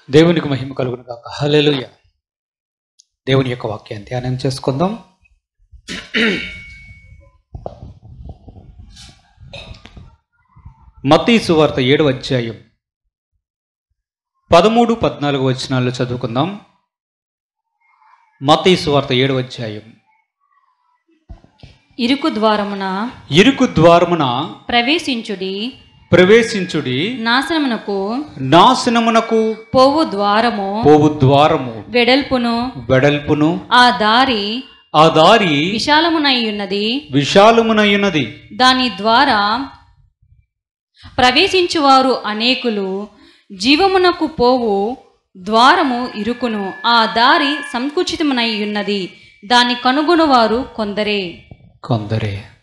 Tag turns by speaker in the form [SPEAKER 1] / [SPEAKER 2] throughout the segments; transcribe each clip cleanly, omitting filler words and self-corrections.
[SPEAKER 1] దేవునికి మహిమ కలుగును గాక. హల్లెలూయా. దేవుని యొక్క వాక్యాన్ని ధ్యానం చేసుకుందాం. మత్తయి సువార్త 7వ అధ్యాయం 13-14 వచనాల్లో చదువుకుందాం. మత్తయి సువార్త 7వ అధ్యాయం.
[SPEAKER 2] ఇరుకు ద్వారమున
[SPEAKER 1] ప్రవేశించుడి నాశనమునకు
[SPEAKER 2] పోవు ద్వారము
[SPEAKER 1] వెడల్పును
[SPEAKER 2] ఆ దారి
[SPEAKER 1] విశాలమునయున్నది
[SPEAKER 2] దాని ద్వారా ప్రవేశించువారు అనేకులు. జీవమునకు పోవు ద్వారము ఇరుకును, ఆ దారి సంకుచితమునయున్నది, దాని కనుగొనువారు కొందరే.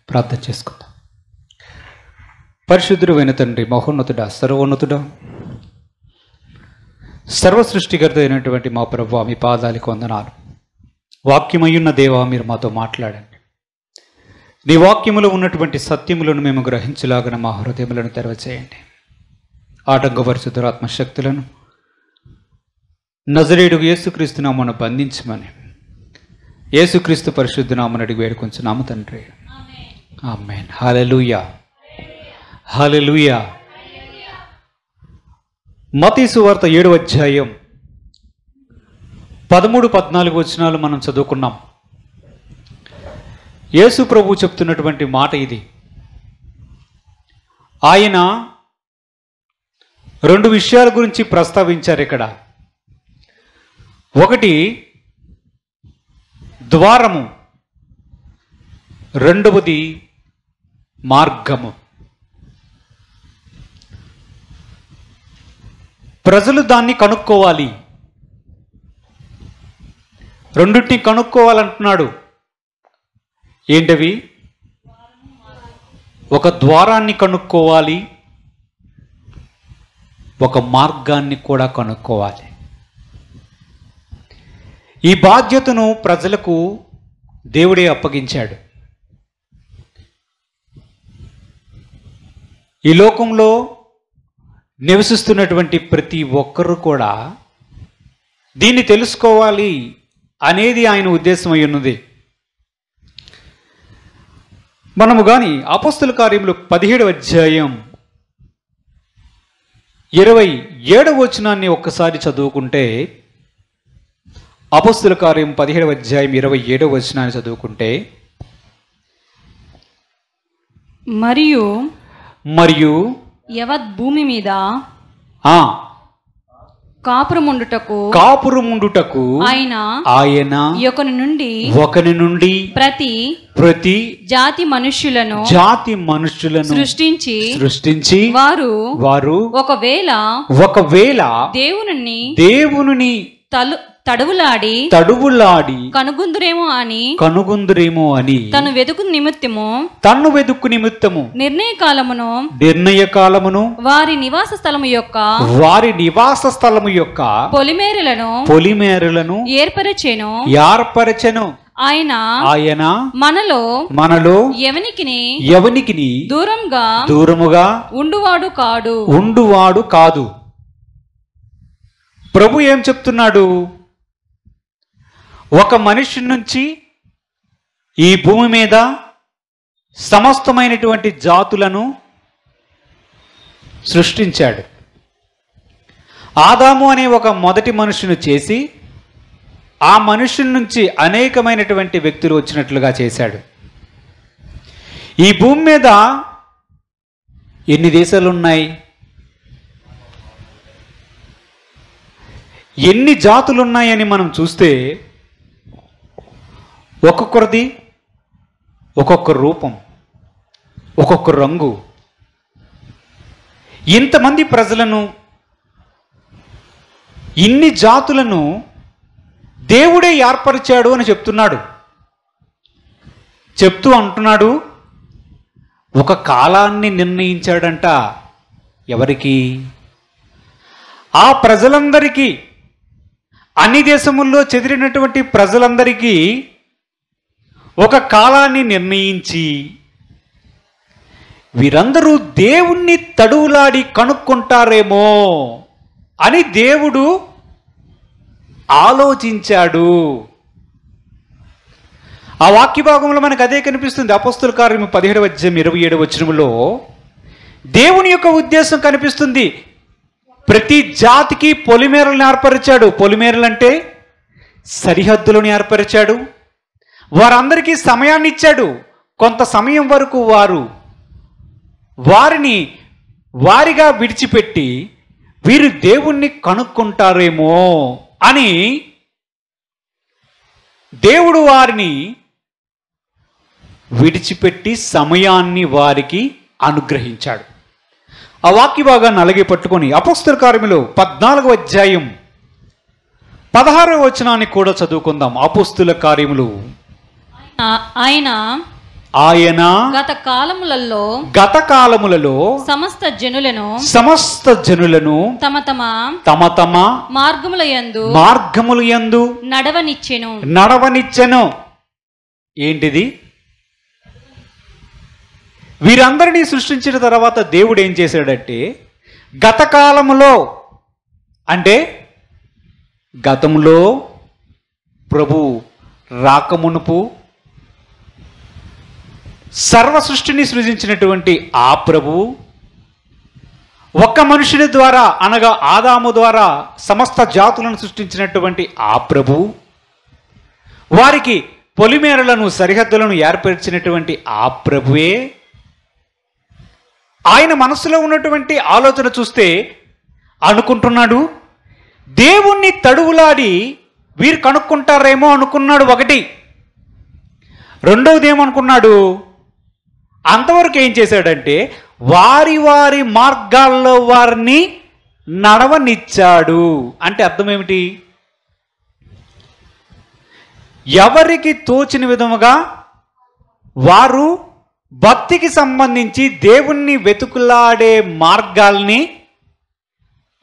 [SPEAKER 1] ప్రార్థన చేసుకుందాం. పరిశుద్ధుడైన తండ్రి, మహోన్నతుడా, సర్వోన్నతుడా, సర్వసృష్టికర్త అయినటువంటి మా ప్రభువా, మీ పాదాలకు వందనాలు. వాక్యమయ్యున్న దేవా, మీరు మాతో మాట్లాడండి. నీ వాక్యములో ఉన్నటువంటి సత్యములను మేము గ్రహించలాగిన మా హృదయములను తెరవచేయండి. ఆటంకపరుచు దురాత్మశక్తులను నజరేయుడు యేసుక్రీస్తు నామమున బంధించమని యేసుక్రీస్తు పరిశుద్ధ నామమున అడిగి వేడుకొంచున్నాము తండ్రి. ఆమేన్. హల్లెలూయా, హల్లెలూయా. మత్తయి సువార్త 7వ అధ్యాయం 13-14 వచనాలు మనం చదువుకున్నాం. యేసు ప్రభు చెప్తున్నటువంటి మాట ఇది. ఆయన 2 విషయాల గురించి ప్రస్తావించారు ఇక్కడ. ఒకటి ద్వారము, రెండవది మార్గము. ప్రజలు దాన్ని కనుక్కోవాలి, రెండింటిని కనుక్కోవాలంటున్నాడు. ఏంటవి? ఒక ద్వారాన్ని కనుక్కోవాలి, ఒక మార్గాన్ని కూడా కనుక్కోవాలి. ఈ బాధ్యతను ప్రజలకు దేవుడే అప్పగించాడు. ఈ లోకంలో నివసిస్తున్నటువంటి ప్రతి ఒక్కరూ కూడా దీన్ని తెలుసుకోవాలి అనేది ఆయన ఉద్దేశం అయి ఉన్నది. మనము కానీ అపోస్తల కార్యములు 17వ అధ్యాయం 27వ వచనాన్ని ఒక్కసారి చదువుకుంటే, అపోస్తల కార్యం 17వ అధ్యాయం 27వ వచనాన్ని చదువుకుంటే, మరియు
[SPEAKER 2] యవత్ భూమి మీద కాపురముండుటకు ఆయన ఒకని నుండి ప్రతి జాతి మనుష్యులను సృష్టించి వారు ఒకవేళ దేవునిని తడువులాడి కనుగొందురేమో అని తను వెదుకు నిమిత్తము నిర్ణయ కాలమును వారి నివాస స్థలము యొక్క పొలిమేరలను ఏర్పరచెను. ఆయన మనలో ఎవనికిని దూరముగా ఉండువాడు కాదు. ప్రభు ఏం చెప్తున్నాడు? ఒక మనిషి నుంచి ఈ భూమి మీద సమస్తమైనటువంటి జాతులను సృష్టించాడు. ఆదాము అనే ఒక మొదటి మనుషుని చేసి ఆ మనుషుల నుంచి అనేకమైనటువంటి వ్యక్తులు వచ్చినట్లుగా చేశాడు. ఈ భూమి మీద ఎన్ని దేశాలు ఉన్నాయి? ఎన్ని జాతులు ఉన్నాయని మనం చూస్తే ఒక్కొక్కరిది ఒక్కొక్క రూపం, ఒక్కొక్క రంగు. ఇంతమంది ప్రజలను, ఇన్ని జాతులను దేవుడే ఏర్పరిచాడు అని చెప్తూ అంటున్నాడు. ఒక కాలాన్ని నిర్ణయించాడంట. ఎవరికి? ఆ ప్రజలందరికీ, అన్ని దేశముల్లో చెదిరినటువంటి ప్రజలందరికీ ఒక కాలాన్ని నిర్ణయించి వీరందరూ దేవుణ్ణి తడువులాడి కనుక్కుంటారేమో అని దేవుడు ఆలోచించాడు. ఆ వాక్య భాగంలో మనకు అదే కనిపిస్తుంది. అపోస్తుల కార్యము 17:27 దేవుని యొక్క ఉద్దేశం కనిపిస్తుంది. ప్రతి జాతికి పొలిమేరలను ఏర్పరిచాడు. పొలిమేరలు అంటే సరిహద్దులను ఏర్పరిచాడు. వారందరికీ సమయాన్ని ఇచ్చాడు. కొంత సమయం వరకు వారిని వారిగా విడిచిపెట్టి వీరు దేవుణ్ణి కనుక్కుంటారేమో అని దేవుడు వారిని విడిచిపెట్టి సమయాన్ని వారికి అనుగ్రహించాడు. ఆ వాక్య భాగాన్ని అలాగే పట్టుకొని అపోస్తల కార్యములు 14 కూడా చదువుకుందాం. అపోస్తల కార్యములు. ఆయన
[SPEAKER 3] గత కాలములలో సమస్త జనులను తమ తమ మార్గముల యందు
[SPEAKER 2] నడవనిచ్చెను. ఏంటిది? వీరందరినీ సృష్టించిన తర్వాత దేవుడు ఏం చేశాడంటే, గత కాలములో అంటే గతంలో ప్రభు రాకమునుపు సర్వ సృష్టిని సృజించినటువంటి ఆ ప్రభు ఒక్క మనుషుని ద్వారా అనగా ఆదాము ద్వారా సమస్త జాతులను సృష్టించినటువంటి ఆ ప్రభు వారికి పొలిమేరలను సరిహద్దులను ఏర్పరిచినటువంటి ఆ ప్రభువే ఆయన మనసులో ఉన్నటువంటి ఆలోచన చూస్తే అనుకుంటున్నాడు, దేవుణ్ణి తడువులాడి వీరు కనుక్కుంటారేమో అనుకున్నాడు. ఒకటి. రెండవది ఏమనుకున్నాడు, అంతవరకు ఏం చేశాడంటే వారి వారి మార్గాల్లో వారిని నడవనిచ్చాడు. అంటే అర్థం ఏమిటి? ఎవరికి తోచిన విధముగా వారు భక్తికి సంబంధించి దేవుణ్ణి వెతుకులాడే మార్గాల్ని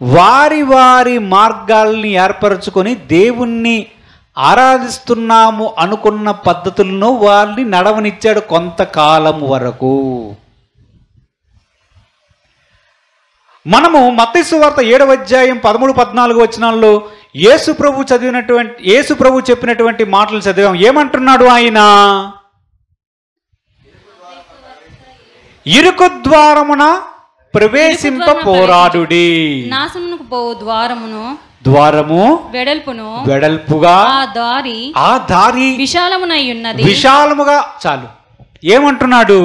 [SPEAKER 2] వారి వారి మార్గాల్ని ఏర్పరచుకొని దేవుణ్ణి ఆరాధిస్తున్నాము అనుకున్న పద్ధతులను వారిని నడవనిచ్చాడు కొంతకాలం వరకు. మనము మత్తయి సువార్త 7:13-14 యేసు ప్రభు చెప్పినటువంటి మాటలు చదివాం. ఏమంటున్నాడు ఆయన? ఇరుకు ద్వారమున ప్రవేశింప పోరాడుడి.
[SPEAKER 3] నాశనమునకు పోవు
[SPEAKER 2] ద్వారము వెడల్పుగా ఆ దారి విశాలముగా. చాలు. ఏమంటున్నాడు?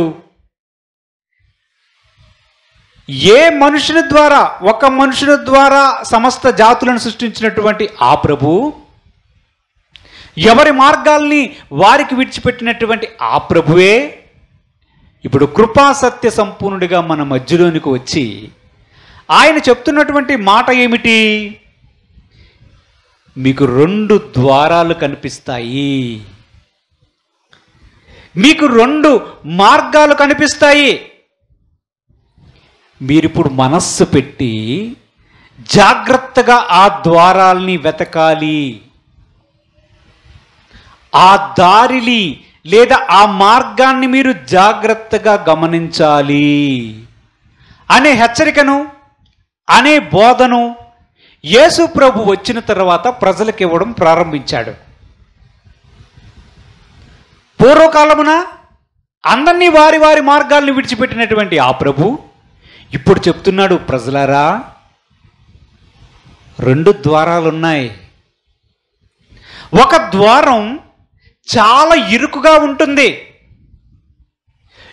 [SPEAKER 2] ఏ మనుషుని ద్వారా, ఒక మనుషుని ద్వారా సమస్త జాతులను సృష్టించినటువంటి ఆ ప్రభు ఎవరి మార్గాల్ని వారికి విడిచిపెట్టినటువంటి ఆ ప్రభువే ఇప్పుడు కృపా సత్య సంపూర్ణుడిగా మన మధ్యలోనికి వచ్చి ఆయన చెప్తున్నటువంటి మాట ఏమిటి? మీకు 2 ద్వారాలు కనిపిస్తాయి, మీకు 2 మార్గాలు కనిపిస్తాయి. మీరిప్పుడు మనస్సు పెట్టి జాగ్రత్తగా ఆ ద్వారాల్ని వెతకాలి, ఆ దారిని లేదా ఆ మార్గాన్ని మీరు జాగ్రత్తగా గమనించాలి అనే హెచ్చరికను, అనే బోధను యేసు ప్రభు వచ్చిన తర్వాత ప్రజలకు ఇవ్వడం ప్రారంభించాడు. పూర్వకాలమున అందరినీ వారి వారి మార్గాల్ని విడిచిపెట్టినటువంటి ఆ ప్రభు ఇప్పుడు చెప్తున్నాడు, ప్రజలారా 2 ద్వారాలున్నాయి. ఒక ద్వారం చాలా ఇరుకుగా ఉంటుంది,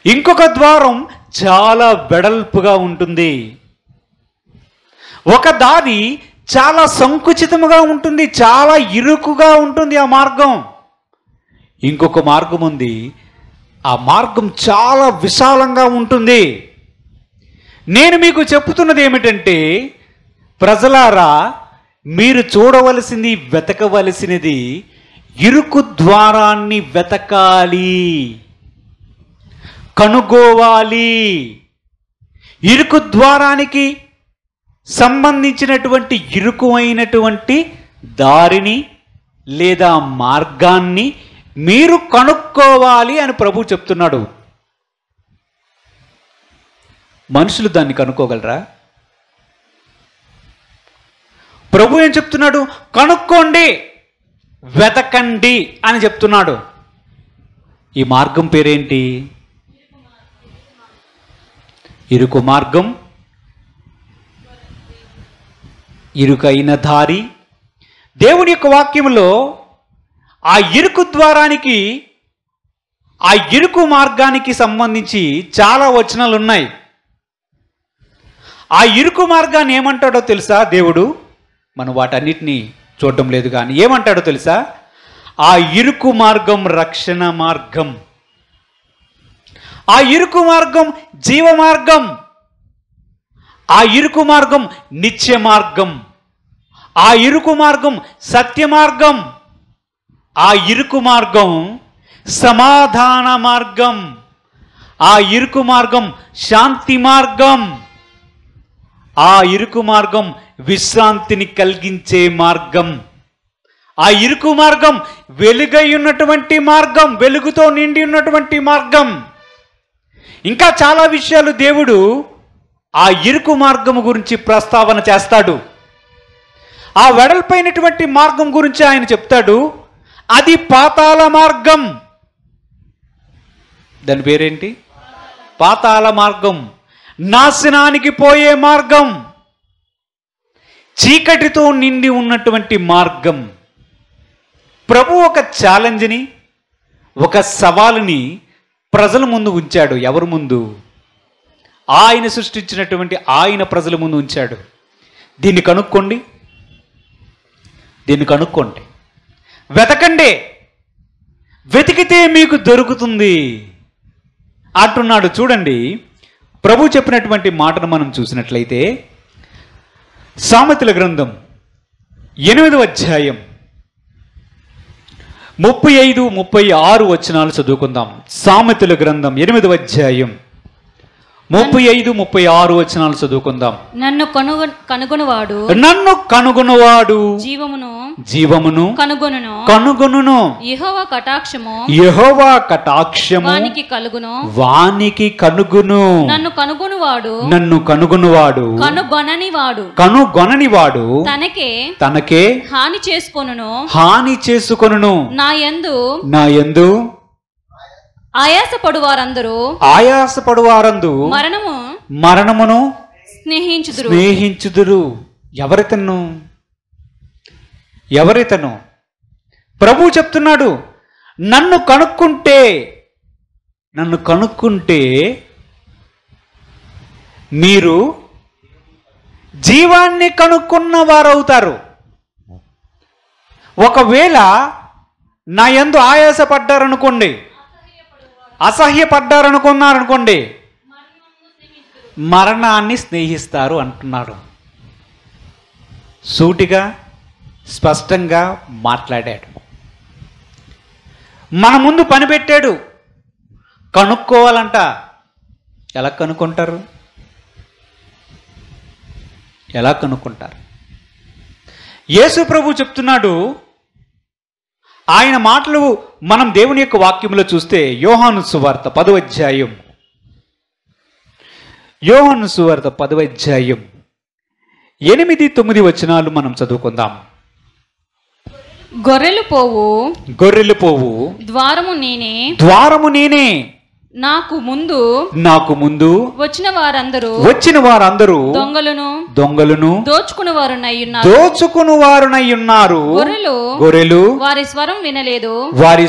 [SPEAKER 2] ఇంకొక ద్వారం చాలా వెడల్పుగా ఉంటుంది. ఒక దారి చాలా సంకుచితముగా ఉంటుంది, చాలా ఇరుకుగా ఉంటుంది ఆ మార్గం. ఇంకొక మార్గం ఉంది, ఆ మార్గం చాలా విశాలంగా ఉంటుంది. నేను మీకు చెప్తున్నది ఏమిటంటే, ప్రజలారా మీరు చూడవలసింది, వెతకవలసినది ఇరుకు ద్వారాన్ని వెతకాలి, కనుగోవాలి. ఇరుకు ద్వారానికి సంబంధించినటువంటి ఇరుకుమైనటువంటి దారిని లేదా మార్గాన్ని మీరు కనుక్కోవాలి అని ప్రభు చెప్తున్నాడు. మనుషులు దాన్ని కనుక్కోగలరా? ప్రభు ఏం చెప్తున్నాడు? కనుక్కోండి, వెతకండి అని చెప్తున్నాడు. ఈ మార్గం పేరేంటి? ఇరుకు మార్గం, ఇరుకైన దారి. దేవుని యొక్క వాక్యంలో ఆ ఇరుకు ద్వారానికి, ఆ ఇరుకు మార్గానికి సంబంధించి చాలా వచనాలు ఉన్నాయి. ఆ ఇరుకు మార్గాన్ని ఏమంటాడో తెలుసా దేవుడు? మనం వాటన్నిటినీ చూడటం లేదు, కానీ ఏమంటాడో తెలుసా? ఆ ఇరుకు మార్గం రక్షణ మార్గం, ఆ ఇరుకు మార్గం జీవ మార్గం, ఆ ఇరుకు మార్గం నిత్య మార్గం, ఆ ఇరుకు మార్గం సత్య మార్గం, ఆ ఇరుకు మార్గం సమాధాన మార్గం, ఆ ఇరుకు మార్గం శాంతి మార్గం, ఆ ఇరుకు మార్గం విశ్రాంతిని కలిగించే మార్గం, ఆ ఇరుకు మార్గం వెలుగై ఉన్నటువంటి మార్గం, వెలుగుతో నిండి ఉన్నటువంటి మార్గం. ఇంకా చాలా విషయాలు దేవుడు ఆ ఇరుకు మార్గము గురించి ప్రస్తావన చేస్తాడు. ఆ వెడల్పైనటువంటి మార్గం గురించి ఆయన చెప్తాడు. అది పాతాళ మార్గం. దాని పేరేంటి? పాతాళ మార్గం, నాశనానికి పోయే మార్గం, చీకటితో నిండి ఉన్నటువంటి మార్గం. ప్రభు ఒక ఛాలెంజ్ని, ఒక సవాలుని ప్రజల ముందు ఉంచాడు. ఎవరి ముందు? ఆయన సృష్టించినటువంటి ఆయన ప్రజల ముందు ఉంచాడు. దీన్ని కనుక్కోండి, దీన్ని కనుక్కోండి, వెతకండి, వెతికితే మీకు దొరుకుతుంది అంటున్నాడు. చూడండి, ప్రభు చెప్పినటువంటి మాటను మనం చూసినట్లయితే సామెతల గ్రంథం 8వ అధ్యాయం 35, 36 వచనాలు చదువుకుందాం. సామెతల గ్రంథం 8వ అధ్యాయం 35, 36 వచనాలు చదువుకుందాం.
[SPEAKER 3] నన్ను కనుగొనువాడు,
[SPEAKER 2] నన్ను కనుగొనువాడు
[SPEAKER 3] జీవమును కనుగొనును,
[SPEAKER 2] కనుగొనును.
[SPEAKER 3] యెహోవా కటాక్షము,
[SPEAKER 2] యెహోవా కటాక్షము
[SPEAKER 3] వానికి కలుగును,
[SPEAKER 2] వానికి కనుగొను.
[SPEAKER 3] నన్ను కనుగొనువాడు,
[SPEAKER 2] నన్ను కనుగొనువాడు,
[SPEAKER 3] కనుగొననివాడు,
[SPEAKER 2] కనుగొననివాడు
[SPEAKER 3] తనకే హాని చేసుకొనును,
[SPEAKER 2] హాని చేసుకొనును.
[SPEAKER 3] నా యందు ఆయాసపడు వారందరూ మరణమును
[SPEAKER 2] స్నేహించుదురు. ఎవరితను? ప్రభు చెప్తున్నాడు, నన్ను కనుక్కుంటే మీరు జీవాన్ని కనుక్కున్న వారవుతారు. ఒకవేళ నా యందు ఆయాసపడ్డారనుకోండి, అసహ్యపడ్డారనుకున్నారనుకోండి, మరణాన్ని స్నేహిస్తారు అంటున్నాడు. సూటిగా స్పష్టంగా మాట్లాడాడు. మన ముందు పని పెట్టాడు. కనుక్కోవాలంట. ఎలా కనుక్కుంటారు? యేసు ప్రభు చెప్తున్నాడు. ఆయన మాటలు మనం దేవుని యొక్క వాక్యంలో చూస్తే యోహాను సువార్త 10వ అధ్యాయం, యోహాను సువార్త 10వ అధ్యాయం 8, 9 వచనాలు మనం చదువుకుందాం.
[SPEAKER 3] గొర్రెలు పోవు ద్వారము నేనే, నాకు ముందు వచ్చిన వారందరూ దొంగలను దోచుకుని వారునై ఉన్నారు. గొర్రెలు వారి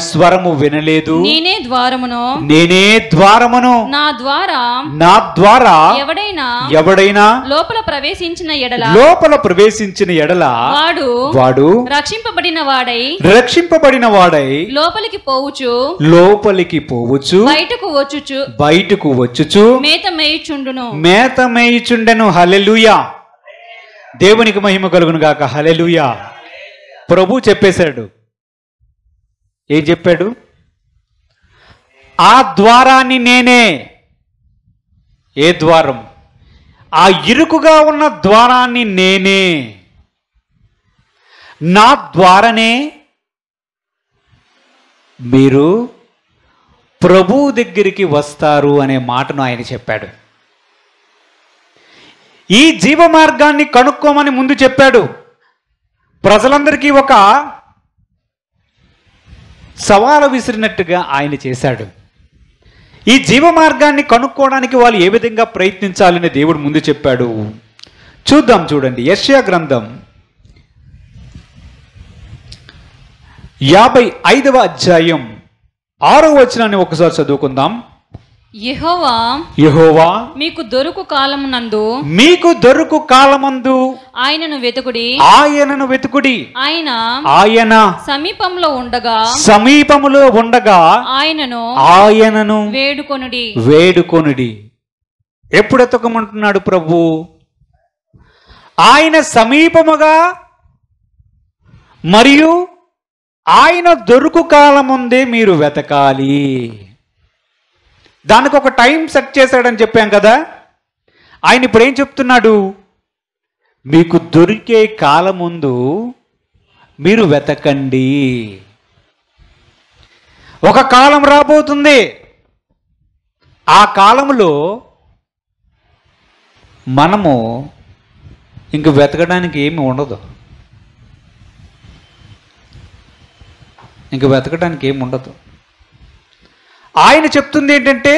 [SPEAKER 3] స్వరము వినలేదు. నేనే ద్వారమును. నా ద్వారా ఎవడైనా లోపల ప్రవేశించిన ఎడల వాడు రక్షింపబడిన వాడై లోపలికి పోవచ్చు బయటకు వచ్చుచు మేత మేయుచుండెను. హల్లెలూయా. దేవునికి మహిమ కలుగును గాక. హల్లెలూయా. ప్రభు చెప్పేశాడు. ఏం చెప్పాడు? ఆ ద్వారాన్ని నేనే. ఏ ద్వారం? ఆ ఇరుకుగా ఉన్న ద్వారాన్ని నేనే. నా ద్వారానే మీరు ప్రభు దగ్గరికి వస్తారు అనే మాటను ఆయన చెప్పాడు. ఈ జీవ మార్గాన్ని కనుక్కోమని ముందు చెప్పాడు.
[SPEAKER 2] ప్రజలందరికీ ఒక సవాలు విసిరినట్టుగా ఆయన చేశాడు. ఈ జీవ మార్గాన్ని కనుక్కోవడానికి వాళ్ళు ఏ విధంగా ప్రయత్నించాలని దేవుడు ముందు చెప్పాడు. చూద్దాం, చూడండి. యెషయా గ్రంథం 55వ అధ్యాయం 6వ వచనాన్ని ఒకసారి చదువుకుందాం.
[SPEAKER 4] యెహోవా మీకు దొరుకు కాలమందు ఆయనను వెతుకుడి. ఆయన సమీపంలో ఉండగా ఆయనను
[SPEAKER 2] వేడుకొనుడి. ఎప్పుడు ఎతకమంటున్నాడు ప్రభు? ఆయన సమీపముగా మరియు ఆయన దొరుకు కాలముందే మీరు వెతకాలి. దానికి ఒక టైం సెట్ చేశాడని చెప్పాం కదా. ఆయన ఇప్పుడు ఏం చెప్తున్నాడు? మీకు దొరికే కాలం ముందు మీరు వెతకండి. ఒక కాలం రాబోతుంది. ఆ కాలంలో మనము ఇంక వెతకడానికి ఏమి ఉండదు. ఆయన చెప్తుంది ఏంటంటే,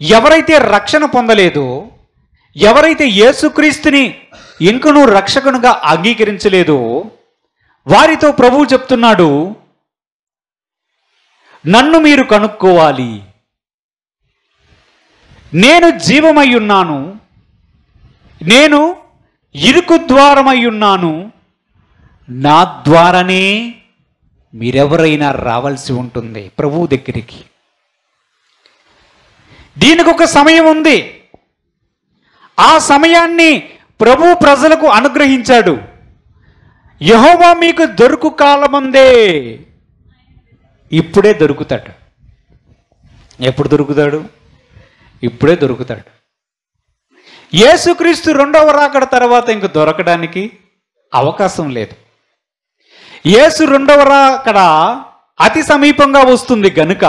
[SPEAKER 2] ఎవరైతే రక్షణ పొందలేదో, ఎవరైతే యేసుక్రీస్తుని ఇంకనూ రక్షకునిగా అంగీకరించలేదో వారితో ప్రభువు చెప్తున్నాడు, నన్ను మీరు కనుక్కోవాలి. నేను జీవమై ఉన్నాను, నేను ఇరుకు ద్వారమై ఉన్నాను, నా ద్వారానే మీరెవరైనా రావాల్సి ఉంటుంది ప్రభువు దగ్గరికి. దీనికి ఒక సమయం ఉంది. ఆ సమయాన్ని ప్రభు ప్రజలకు అనుగ్రహించాడు. యెహోవా మీకు దొరుకు కాలముందే. ఇప్పుడే దొరుకుతాడు. ఎప్పుడు దొరుకుతాడు? ఇప్పుడే దొరుకుతాడు. యేసుక్రీస్తు రెండవ రాకడ తర్వాత ఇంక దొరకడానికి అవకాశం లేదు. యేసు రెండవ రాకడ అతి సమీపంగా వస్తుంది గనుక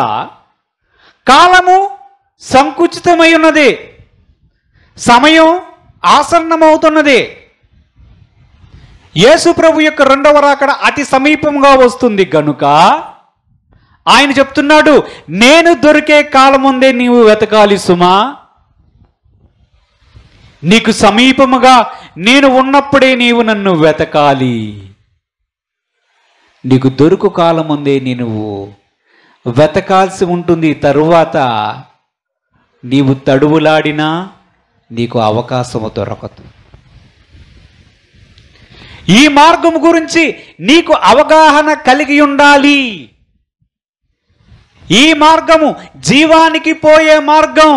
[SPEAKER 2] కాలము సంకుచితమై ఉన్నది, సమయం ఆసన్నమవుతున్నది. యేసు ప్రభు యొక్క రెండవ రాకడ అతి సమీపంగా వస్తుంది గనుక ఆయన చెప్తున్నాడు, నేను దొరికే కాలముందే నీవు వెతకాలి సుమా. నీకు సమీపముగా నేను ఉన్నప్పుడే నీవు నన్ను వెతకాలి. నీకు దొరుకు కాలముందే నేను వెతకాల్సి ఉంటుంది. తరువాత నీవు తడువులాడినా నీకు అవకాశము దొరకదు. ఈ మార్గం గురించి నీకు అవగాహన కలిగి ఉండాలి. ఈ మార్గము జీవానికి పోయే మార్గం.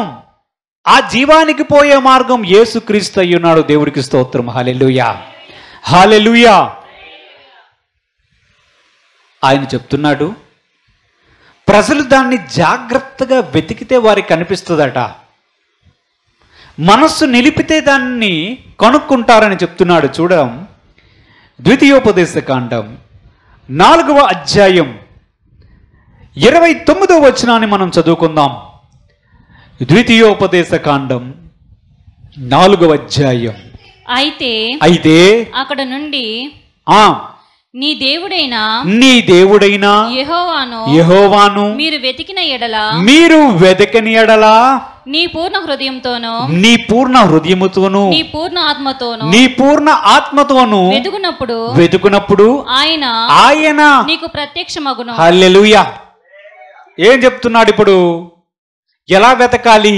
[SPEAKER 2] ఆ జీవానికి పోయే మార్గం యేసుక్రీస్తు అయ్యున్నాడు. దేవుడికి స్తోత్రం. హల్లెలూయా, హల్లెలూయా. ఆయన చెప్తున్నాడు, ప్రజలు దాన్ని జాగ్రత్తగా వెతికితే వారికి కనిపిస్తుందట. మనస్సు నిలిపితే దాన్ని కనుక్కుంటారని చెప్తున్నాడు. చూడం, ద్వితీయోపదేశ కాండం 4వ అధ్యాయం 29వ వచనాన్ని మనం చదువుకుందాం. ద్వితీయోపదేశ కాండం 4వ అధ్యాయం. అయితే
[SPEAKER 4] అక్కడ నుండి నీ దేవుడైన
[SPEAKER 2] యెహోవాను
[SPEAKER 4] మీరు
[SPEAKER 2] వెతికిన ఎడల
[SPEAKER 4] నీ పూర్ణ హృదయముతోను
[SPEAKER 2] నీ పూర్ణ ఆత్మతోను వెతుకునప్పుడు ఆయన
[SPEAKER 4] నీకు ప్రత్యక్షమగును.
[SPEAKER 2] హల్లెలూయా. ఏం చెప్తున్నాడు ఇప్పుడు? ఎలా వెతకాలి?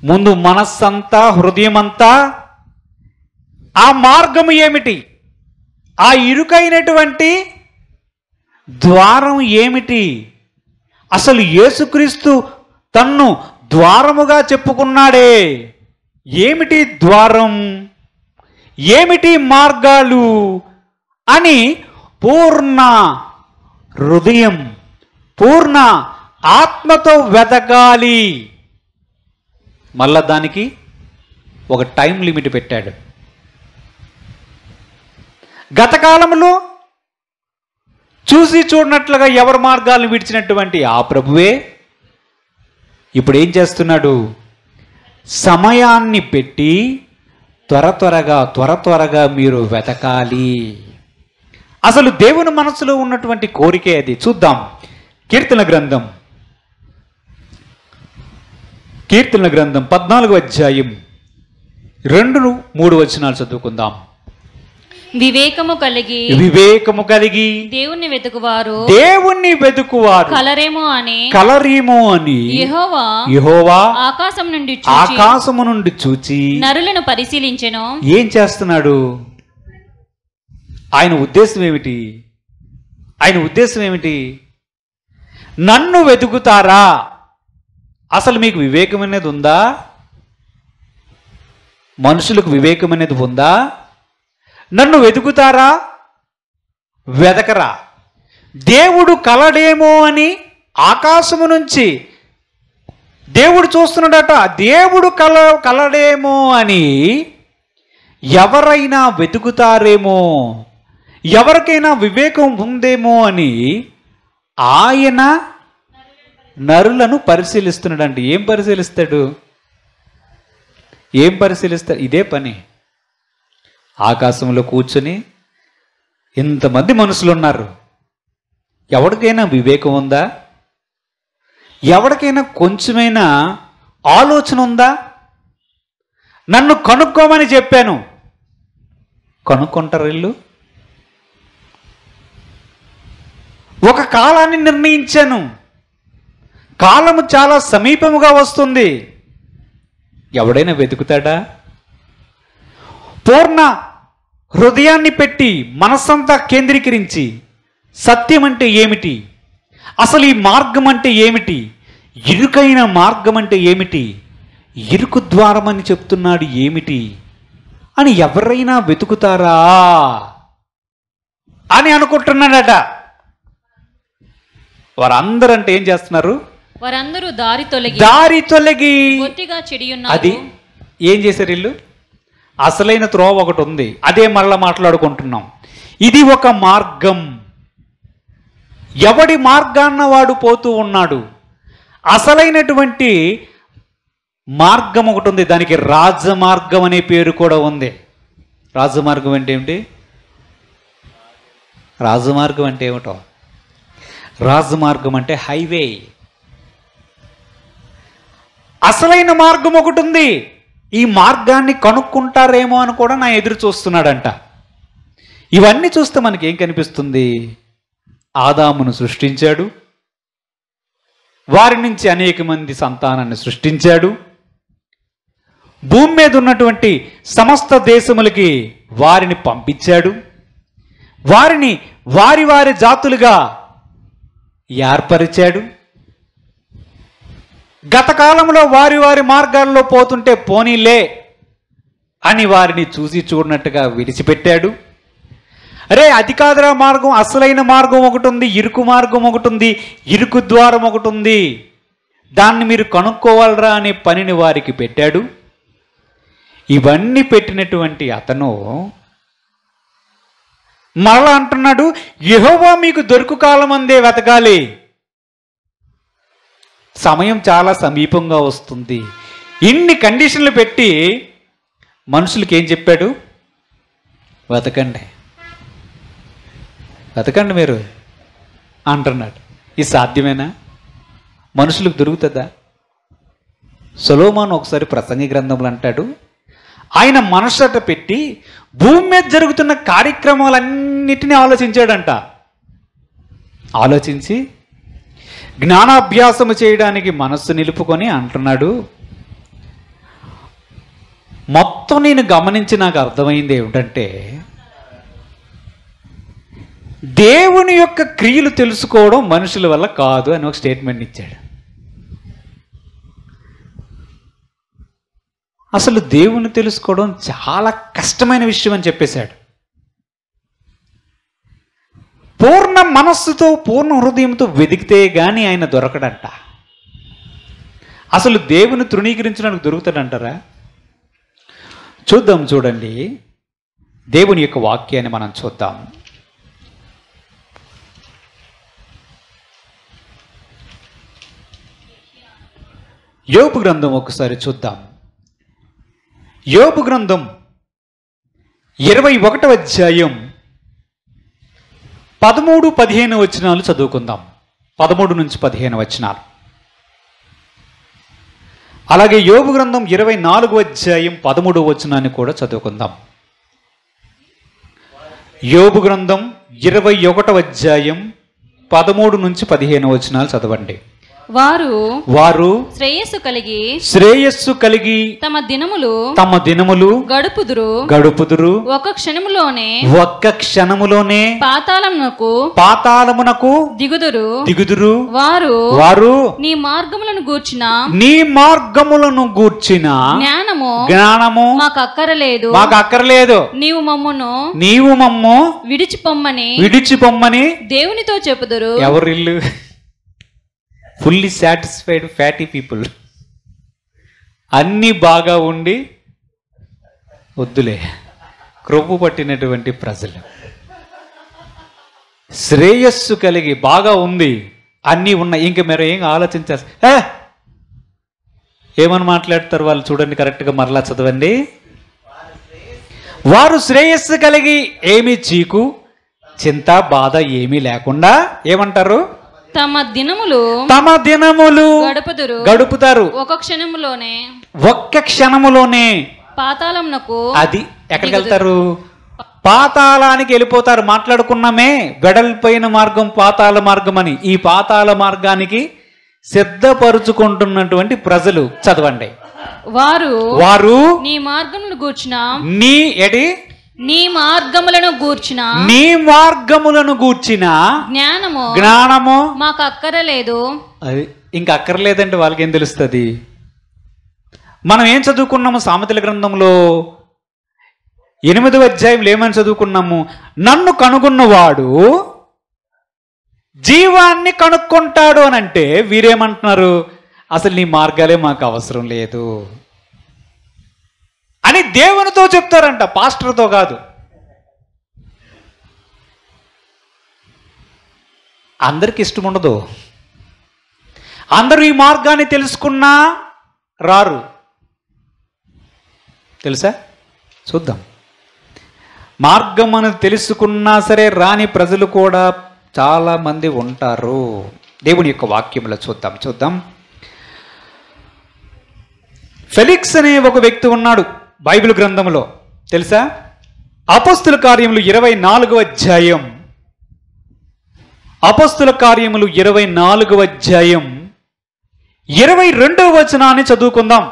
[SPEAKER 2] ముందు మనస్సంతా, హృదయమంతా, ఆ మార్గము ఏమిటి, ఆ ఇరుకైనటువంటి ద్వారం ఏమిటి, అసలు యేసుక్రీస్తు తన్ను ద్వారముగా చెప్పుకున్నాడే, ఏమిటి ద్వారం, ఏమిటి మార్గాలు అని పూర్ణ హృదయం, పూర్ణ ఆత్మతో వెతకాలి. మళ్ళా దానికి ఒక టైం లిమిట్ పెట్టాడు. గత కాలంలో చూసి చూడనట్లుగా ఎవరి మార్గాలను విడిచినటువంటి ఆ ప్రభువే ఇప్పుడు ఏం చేస్తున్నాడు? సమయాన్ని పెట్టి త్వరగా మీరు వెతకాలి. అసలు దేవుని మనసులో ఉన్నటువంటి కోరికే అది. చూద్దాం. కీర్తన గ్రంథం 14వ అధ్యాయం 2-3 వచనాలు చదువుకుందాం.
[SPEAKER 4] వివేకము కలిగి దేవుణ్ణి వెతుకువారు కలరేమో అని యెహోవా ఆకాశము నుండి చూచి నరులను పరిశీలించెను.
[SPEAKER 2] ఏం చేస్తున్నాడు? ఆయన ఉద్దేశం ఏమిటి? నన్ను వెతుకుతారా? అసలు మీకు వివేకం అనేది ఉందా? మనుషులకు వివేకం అనేది ఉందా? నన్ను వెతుకుతారా? వెతకరా? దేవుడు కలడేమో అని ఆకాశము నుంచి దేవుడు చూస్తున్నాడట. దేవుడు కలడేమో అని ఎవరైనా వెతుకుతారేమో, ఎవరికైనా వివేకం ఉందేమో అని ఆయన నరులను పరిశీలిస్తున్నాడంటే ఏం పరిశీలిస్తాడు? ఇదే పని. ఆకాశంలో కూర్చొని ఇంతమంది మనుషులు ఉన్నారు. ఎవరికైనా వివేకం ఉందా? ఎవరికైనా కొంచెమైనా ఆలోచన ఉందా? నన్ను కనుక్కోమని చెప్పాను, కనుక్కుంటారు వీళ్ళు? ఒక కాలాన్ని నిర్ణయించాను, కాలము చాలా సమీపముగా వస్తుంది. ఎవడైనా వెతుకుతాడా? పూర్ణ హృదయాన్ని పెట్టి మనస్సంతా కేంద్రీకరించి సత్యం అంటే ఏమిటి, అసలు ఈ మార్గం అంటే ఏమిటి, ఇరుకైన మార్గం అంటే ఏమిటి, ఇరుకు ద్వారం అని చెప్తున్నాడు ఏమిటి అని ఎవరైనా వెతుకుతారా అని అనుకుంటున్నాడట. వారందరూ అంటే ఏం చేస్తున్నారు?
[SPEAKER 4] వారందరూ దారి తొలగి
[SPEAKER 2] అది ఏం చేశారు వీళ్ళు? అసలైన త్రోవ ఒకటి ఉంది, అదే మళ్ళా మాట్లాడుకుంటున్నాం. ఇది ఒక మార్గం. ఎవడి మార్గాన్న వాడు పోతూ ఉన్నాడు. అసలైనటువంటి మార్గం ఒకటి ఉంది, దానికి రాజమార్గం అనే పేరు కూడా ఉంది. రాజమార్గం అంటే ఏమిటి? రాజమార్గం అంటే ఏమిటో? రాజమార్గం అంటే హైవే. అసలైన మార్గం ఒకటి ఉంది. ఈ మార్గాన్ని కనుక్కుంటారేమో అని కూడా నా ఎదురు చూస్తున్నాడంట. ఇవన్నీ చూస్తే మనకి ఏం కనిపిస్తుంది? ఆదామును సృష్టించాడు, వారి నుంచి అనేక మంది సంతానాన్ని సృష్టించాడు, భూమి మీద ఉన్నటువంటి సమస్త దేశములకి వారిని పంపించాడు, వారిని వారి వారి జాతులుగా ఏర్పరిచాడు. గత కాలంలో వారి వారి మార్గాల్లో పోతుంటే పోనీలే అని వారిని చూసి చూడనట్టుగా విడిచిపెట్టాడు. అరే అది కాదురా మార్గం, అసలైన మార్గం ఒకటి ఉంది, ఇరుకు మార్గం ఒకటి ఉంది, ఇరుకు ద్వారం ఒకటి ఉంది, దాన్ని మీరు కనుక్కోవాలరా అనే పనిని వారికి పెట్టాడు. ఇవన్నీ పెట్టినటువంటి అతను మరలా అంటున్నాడు, యెహోవా మీకు దొరుకు కాలం అందే వెతకాలి, సమయం చాలా సమీపంగా వస్తుంది. ఇన్ని కండిషన్లు పెట్టి మనుషులకి ఏం చెప్పాడు? వెతకండి, వెతకండి మీరు అంటున్నాడు. ఇది సాధ్యమేనా? మనుషులకు దొరుకుతుందా? సొలొమోను ఒకసారి ప్రసంగి గ్రంథంలో అంటాడు, ఆయన మనసట పెట్టి భూమి మీద జరుగుతున్న కార్యక్రమాలన్నిటినీ ఆలోచించాడంట. ఆలోచించి జ్ఞానాభ్యాసము చేయడానికి మనస్సు నిలుపుకొని అంటున్నాడు, మొత్తం నేను గమనించి నాకు అర్థమైంది ఏమిటంటే, దేవుని యొక్క క్రియలు తెలుసుకోవడం మనుషుల వల్ల కాదు అని ఒక స్టేట్మెంట్ ఇచ్చాడు. అసలు దేవుని తెలుసుకోవడం చాలా కష్టమైన విషయం అని చెప్పేశాడు. పూర్ణ మనస్సుతో పూర్ణ హృదయంతో వెతికితే గాని ఆయన దొరకడంట. అసలు దేవుని తృణీకరించడానికి దొరుకుతాడంటారా? చూద్దాం. చూడండి, దేవుని యొక్క వాక్యాన్ని మనం చూద్దాం. యోబు గ్రంథం ఒకసారి చూద్దాం. యోబు గ్రంథం
[SPEAKER 1] 21వ అధ్యాయం 13-15 వచనాలు చదువుకుందాం. 13 నుంచి 15 వచనాలు. అలాగే యోబు గ్రంథం 24వ అధ్యాయం 13వ వచనాన్ని కూడా చదువుకుందాం. యోబు గ్రంథం 21వ అధ్యాయం 13 నుంచి 15 వచనాలు చదవండి. వారు శ్రేయస్సు కలిగి తమ దినములు గడుపుదురు
[SPEAKER 4] ఒక
[SPEAKER 1] క్షణములోనే పాతాళమునకు దిగుదురు. వారు నీ మార్గములను గూర్చిన జ్ఞానము మాకు అక్కరలేదు. నీవు మమ్ము విడిచిపొమ్మని దేవునితో చెప్పుదురు. ఎవరిల్లు? Fully satisfied fatty people. అన్నీ బాగా ఉండి వద్దులే క్రొవ్వు పట్టినటువంటి ప్రజలు. శ్రేయస్సు కలిగి బాగా ఉంది, అన్నీ ఉన్నాయి, ఇంక మీరు ఏం ఆలోచించారు? ఏమని మాట్లాడతారు వాళ్ళు? చూడండి, కరెక్ట్గా మరలా చదవండి. వారు శ్రేయస్సు కలిగి ఏమీ చీకు చింత బాధ ఏమీ లేకుండా ఏమంటారు?
[SPEAKER 4] తమ దినములు
[SPEAKER 1] గడుపుతారు. ఒక్క క్షణములోనే
[SPEAKER 4] పాతాళమునకు.
[SPEAKER 1] అది ఎక్కడికి వెళ్తారు? పాతాళానికి వెళ్ళిపోతారు. మాట్లాడుకున్నామే వెడల్పైన మార్గం పాతాళ మార్గం అని. ఈ పాతాళ మార్గానికి సిద్ధపరుచుకుంటున్నటువంటి ప్రజలు చదవండి. వారు నీ మార్గములను గూర్చిన జ్ఞానము
[SPEAKER 4] మాకు అక్కరలేదు.
[SPEAKER 1] అది ఇంకా అక్కర్లేదంటే వాళ్ళకేం తెలుస్తుంది? మనం ఏం చదువుకున్నాము? సామెతల గ్రంథంలో 8వ అధ్యాయంలో ఏమని చదువుకున్నాము? నన్ను కనుగొన్నవాడు జీవాన్ని కనుక్కుంటాడు అని అంటే వీరేమంటున్నారు? అసలు నీ మార్గాలే మాకు అవసరం లేదు అని దేవునితో చెప్తారంట, పాస్టర్తో కాదు. అందరికి ఇష్టం ఉండదు. అందరూ ఈ మార్గాన్ని తెలుసుకున్నా రారు. తెలుసా? చూద్దాం. మార్గం అని తెలుసుకున్నా సరే రాని ప్రజలు కూడా చాలా మంది ఉంటారు. దేవుని యొక్క వాక్యంలో చూద్దాం. ఫెలిక్స్ అనే ఒక వ్యక్తి ఉన్నాడు బైబిల్ గ్రంథంలో. తెలుసా? అపోస్తుల కార్యములు 24వ అధ్యాయం 22వ వచనాన్ని చదువుకుందాం.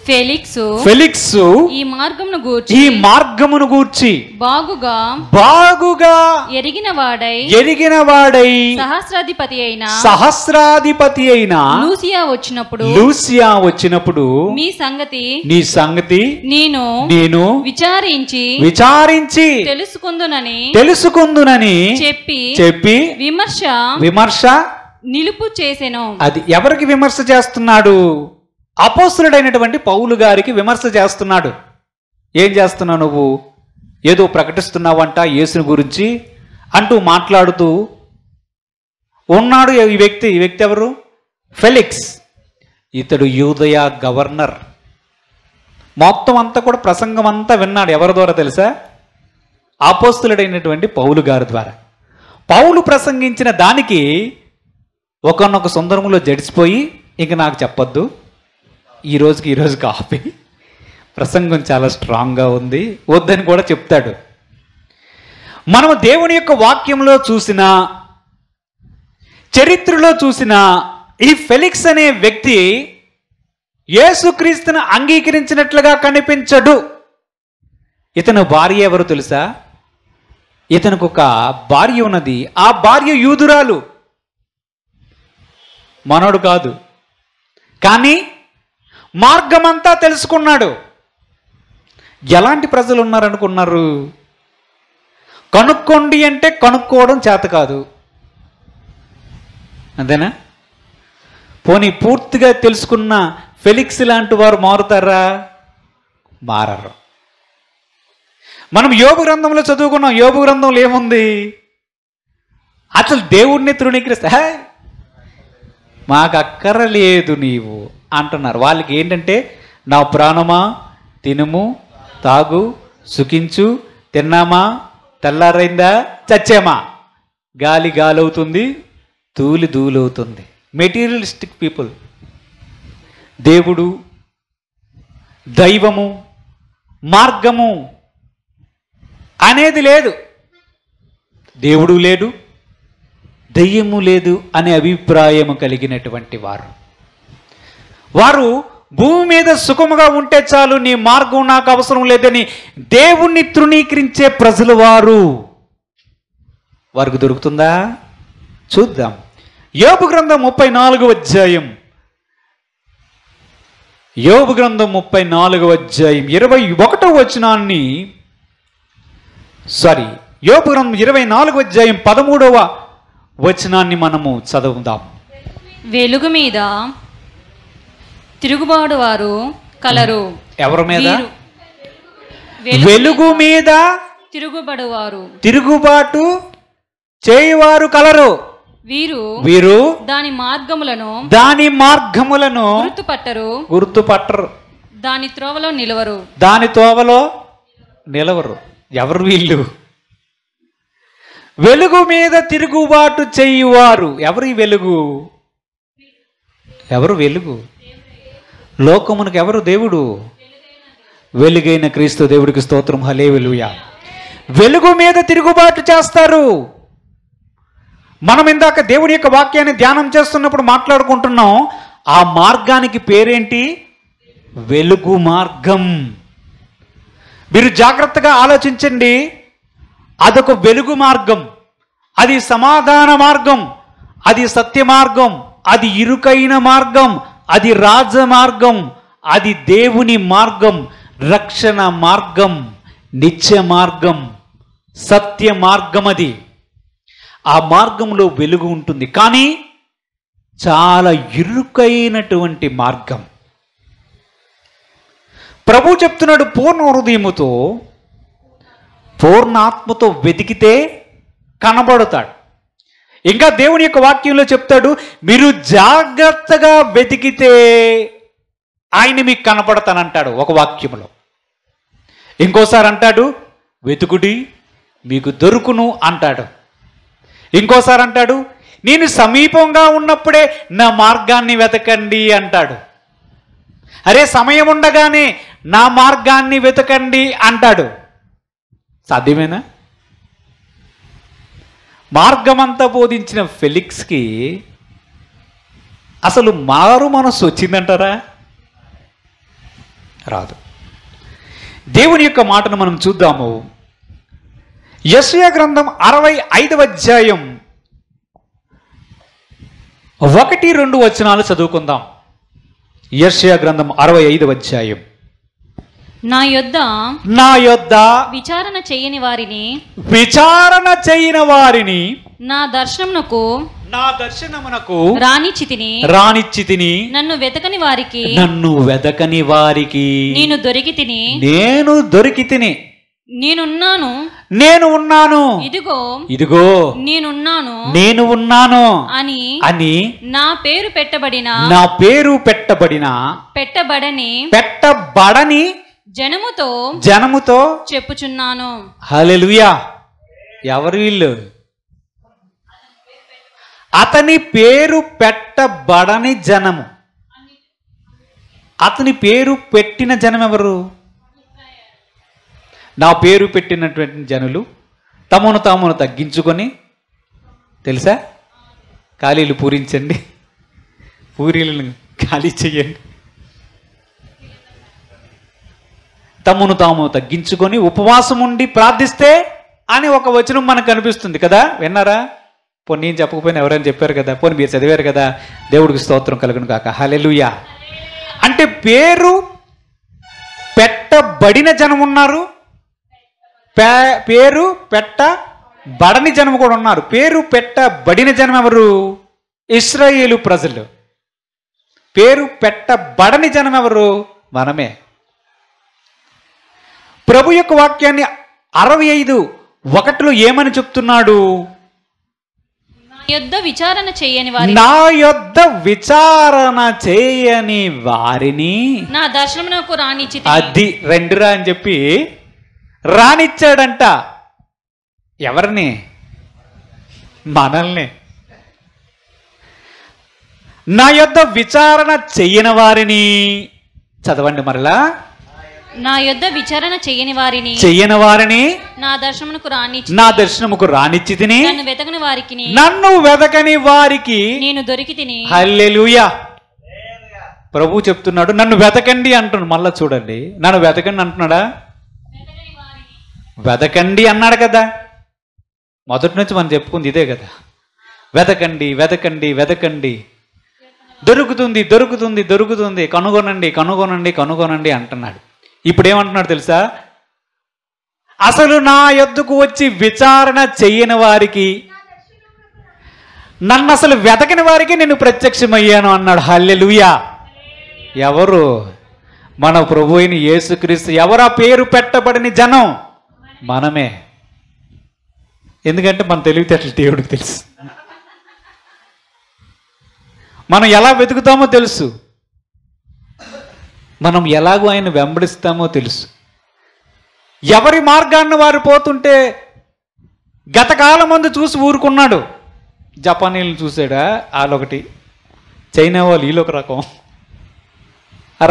[SPEAKER 1] ఫెలిక్స్ ఈ మార్గమును గూర్చి బాగుగా ఎరిగిన వాడై సహస్రాధిపతి అయిన లూసియా వచ్చినప్పుడు నీ సంగతి నేను విచారించి తెలుసుకుందునని చెప్పి విమర్శ నిలుపు చేసెను. అది ఎవరికి విమర్శ చేస్తున్నాడు? అపోస్తలుడైనటువంటి పౌలు గారికి విమర్శ చేస్తున్నాడు. ఏం చేస్తున్నావు నువ్వు? ఏదో ప్రకటిస్తున్నావంట యేసుని గురించి అంటూ మాట్లాడుతూ ఉన్నాడు ఈ వ్యక్తి. ఎవరు? ఫెలిక్స్. ఇతడు యూదయ గవర్నర్. మొత్తం అంతా కూడా ప్రసంగం అంతా విన్నాడు. ఎవరి ద్వారా తెలుసా? అపోస్తలుడైనటువంటి పౌలు గారి ద్వారా. పౌలు ప్రసంగించిన దానికి ఒకనొక సందర్భంలో జడిసిపోయి ఇంక నాకు చెప్పొద్దు, ఈ రోజుకి ఆపి, ప్రసంగం చాలా స్ట్రాంగ్గా ఉంది, వద్దని కూడా చెప్తాడు. మనము దేవుని యొక్క వాక్యంలో చూసిన, చరిత్రలో చూసిన ఈ ఫెలిక్స్ అనే వ్యక్తి యేసుక్రీస్తును అంగీకరించినట్లుగా కనిపించడు. ఇతను భార్య ఎవరు తెలుసా? ఇతనికి ఒక భార్య ఉన్నది. ఆ భార్య యూదురాలు, మనోడు కాదు. కానీ మార్గమంతా తెలుసుకున్నాడు. ఎలాంటి ప్రజలు ఉన్నారనుకున్నారు? కనుక్కోండి అంటే కనుక్కోవడం చేత కాదు, అంతేనా? పోనీ పూర్తిగా తెలుసుకున్న ఫెలిక్స్ లాంటి వారు మారుతారా? మారరు. మనం యోబు గ్రంథంలో చదువుకున్నాం. యోబు గ్రంథంలో ఏముంది? అసలు దేవుణ్ణి తృణీకరిస్తే మాకు అక్కరలేదు నీవు అంటున్నారు. వాళ్ళకి ఏంటంటే
[SPEAKER 2] నా ప్రాణమా తినుము తాగు సుఖించు, తిన్నామా తెల్లారైందా చచ్చామా, గాలి గాలవుతుంది ధూళి ధూళవుతుంది. Materialistic people. దేవుడు, దైవము, మార్గము అనేది లేదు. దేవుడు లేడు, దయ్యము లేదు అనే అభిప్రాయము కలిగినటువంటి వారు భూమి మీద సుఖముగా ఉంటే చాలు, నీ మార్గం నాకు అవసరం లేదని దేవుణ్ణి తృణీకరించే ప్రజలు వారికి దొరుకుతుందా? చూద్దాం. యోబు గ్రంథం 34వ అధ్యాయం, యోబు గ్రంథం 34వ అధ్యాయం 21వ వచనాన్ని, యోబు గ్రంథం 24వ అధ్యాయం 13వ వచనాన్ని మనము చదువుదాం.
[SPEAKER 4] వెలుగు మీద తిరుగుబాటు వారు కలరు.
[SPEAKER 2] ఎవరి మీద?
[SPEAKER 4] వెలుగు
[SPEAKER 2] మీద
[SPEAKER 4] తిరుగుబాటు
[SPEAKER 2] చేయువారు కలరు. వీరు
[SPEAKER 4] దాని మార్గములను
[SPEAKER 2] గుర్తుపట్టరు,
[SPEAKER 4] దాని త్రోవలో
[SPEAKER 2] నిలవరు. ఎవరు వీళ్ళు? వెలుగు మీద తిరుగుబాటు చేయువారు. ఎవరు వెలుగు? లోకమునకు ఎవరు దేవుడు? వెలుగైన క్రీస్తు దేవుడికి స్తోత్రం, హల్లెలూయా. వెలుగు మీద తిరుగుబాటు చేస్తారు. మనం ఇందాక దేవుని యొక్క వాక్యాన్ని ధ్యానం చేస్తున్నప్పుడు మాట్లాడుకుంటున్నాం. ఆ మార్గానికి పేరేంటి? వెలుగు మార్గం. మీరు జాగ్రత్తగా ఆలోచించండి. అదొక వెలుగు మార్గం, అది సమాధాన మార్గం, అది సత్య మార్గం, అది ఇరుకైన మార్గం, అది రాజమార్గం, అది దేవుని మార్గం, రక్షణ మార్గం, నిత్య మార్గం, సత్య మార్గం. అది ఆ మార్గంలో వెలుగు ఉంటుంది, కానీ చాలా ఇరుకైనటువంటి మార్గం. ప్రభు చెప్తున్నాడు, పూర్ణ హృదయముతో పూర్ణ ఆత్మతో వెతికితే కనబడతాడు. ఇంకా దేవుని యొక్క వాక్యంలో చెప్తాడు, మీరు జాగ్రత్తగా వెతికితే ఆయన మీకు కనపడతానంటాడు ఒక వాక్యంలో. ఇంకోసారి అంటాడు, వెతుకుడి మీకు దొరుకును అంటాడు. ఇంకోసారి అంటాడు, నేను సమీపంగా ఉన్నప్పుడే నా మార్గాన్ని వెతకండి అంటాడు. అరే, సమయం ఉండగానే నా మార్గాన్ని వెతకండి అంటాడు. సాధ్యమేనా? మార్గమంతా బోధించిన ఫెలిక్స్కి అసలు మారు మనస్సు వచ్చిందంటారా? రాదు. దేవుని యొక్క మాటను మనం చూద్దాము. యెషయా గ్రంథం 65వ అధ్యాయం 1-2 వచనాలు చదువుకుందాం. యెషయా గ్రంథం 65వ అధ్యాయం.
[SPEAKER 4] నా యొద్ద
[SPEAKER 2] విచారణ చేయని వారిని
[SPEAKER 4] నా దర్శనమునకు
[SPEAKER 2] రానిచ్చితిని. నన్ను వెతకని వారికి నేను దొరికి తిని. నేను ఉన్నాను ఇదిగో నేను ఉన్నాను అని
[SPEAKER 4] నా పేరు
[SPEAKER 2] పెట్టబడని జనముతో
[SPEAKER 4] చెప్పుచున్నాను.
[SPEAKER 2] హల్లెలూయా. ఎవరు వీళ్ళు? అతని పేరు పెట్టబడని జనము. అతని పేరు పెట్టిన జనం ఎవరు? నా పేరు పెట్టినటువంటి జనులు తమను తామును తగ్గించుకొని, తెలుసా, ఖాళీలు పూరించండి, పూరీలను ఖాళీ చెయ్యండి, తమను తాము తగ్గించుకొని ఉపవాసం ఉండి ప్రార్థిస్తే అని ఒక వచనం మనకు కనిపిస్తుంది కదా. విన్నారా? పోనీ నేను చెప్పకపోయినా ఎవరైనా చెప్పారు కదా, పోనీ మీరు చదివారు కదా. దేవుడికి స్తోత్రం కలుగును కాక. హల్లెలూయా. అంటే పేరు పెట్టబడిన జనం ఉన్నారు, పేరు పెట్టబడని జనం కూడా ఉన్నారు. పేరు పెట్టబడిన జనం ఎవరు? ఇశ్రాయేలు ప్రజలు. పేరు పెట్టబడని జనం ఎవరు? మనమే. ప్రభు యొక్క వాక్యాన్ని 65:1 ఏమని చెప్తున్నాడు?
[SPEAKER 4] యొద్ద విచారణ చేయని వారి
[SPEAKER 2] నా యొద్ద విచారణ చేయని వారిని
[SPEAKER 4] నా దర్శనమునకు రానిచ్చి
[SPEAKER 2] అది రెండురా అని చెప్పి రానిచ్చాడంట. ఎవరిని? మనల్ని. నా యొద్ద విచారణ చెయ్యని వారిని, చదవండి మరలా,
[SPEAKER 4] నా యొద్ద విచారణ చేయని వారిని
[SPEAKER 2] చెయ్యని వారిని
[SPEAKER 4] నా దర్శనమునకు రానిచ్చి
[SPEAKER 2] నా దర్శనముకు రానిచ్చి తిని
[SPEAKER 4] నన్ను వెతకని వారికి
[SPEAKER 2] నన్ను వెదకని వారికి
[SPEAKER 4] నేను దొరికి తిని.
[SPEAKER 2] హల్లెలూయా. ప్రభు చెప్తున్నాడు నన్ను వెతకండి అంటున్నాడు. మళ్ళా చూడండి, నన్ను వెతకండి అంటున్నాడా? వెతకండి అన్నాడు కదా. మొదటి నుంచి మనం చెప్పుకుంది ఇదే కదా, వెతకండి వెతకండి వెతకండి, దొరుకుతుంది దొరుకుతుంది దొరుకుతుంది, కనుగొనండి కనుగొనండి కనుగొనండి అంటున్నాడు. ఇప్పుడు ఏమంటున్నాడు తెలుసా? అసలు నా యొద్దకు వచ్చి విచారణ చెయ్యని వారికి, నన్ను అసలు వెతకని వారికి నేను ప్రత్యక్షమయ్యాను అన్నాడు. హల్లెలూయా. ఎవరు? మన ప్రభు అయిన యేసుక్రీస్తు. ఎవరా పేరు పెట్టబడిన జనం? మనమే. ఎందుకంటే మన తెలివితేటలు దేవుడికి తెలుసు, మనం ఎలా వెతుకుతామో తెలుసు, మనం ఎలాగో ఆయన వెంబడిస్తామో తెలుసు. ఎవరి మార్గాన్ని వారు పోతుంటే గతకాలం ముందు చూసి ఊరుకున్నాడు. జపానీలు చూసాడా? వాళ్ళొకటి, చైనా వాళ్ళు వీళ్ళొక రకం,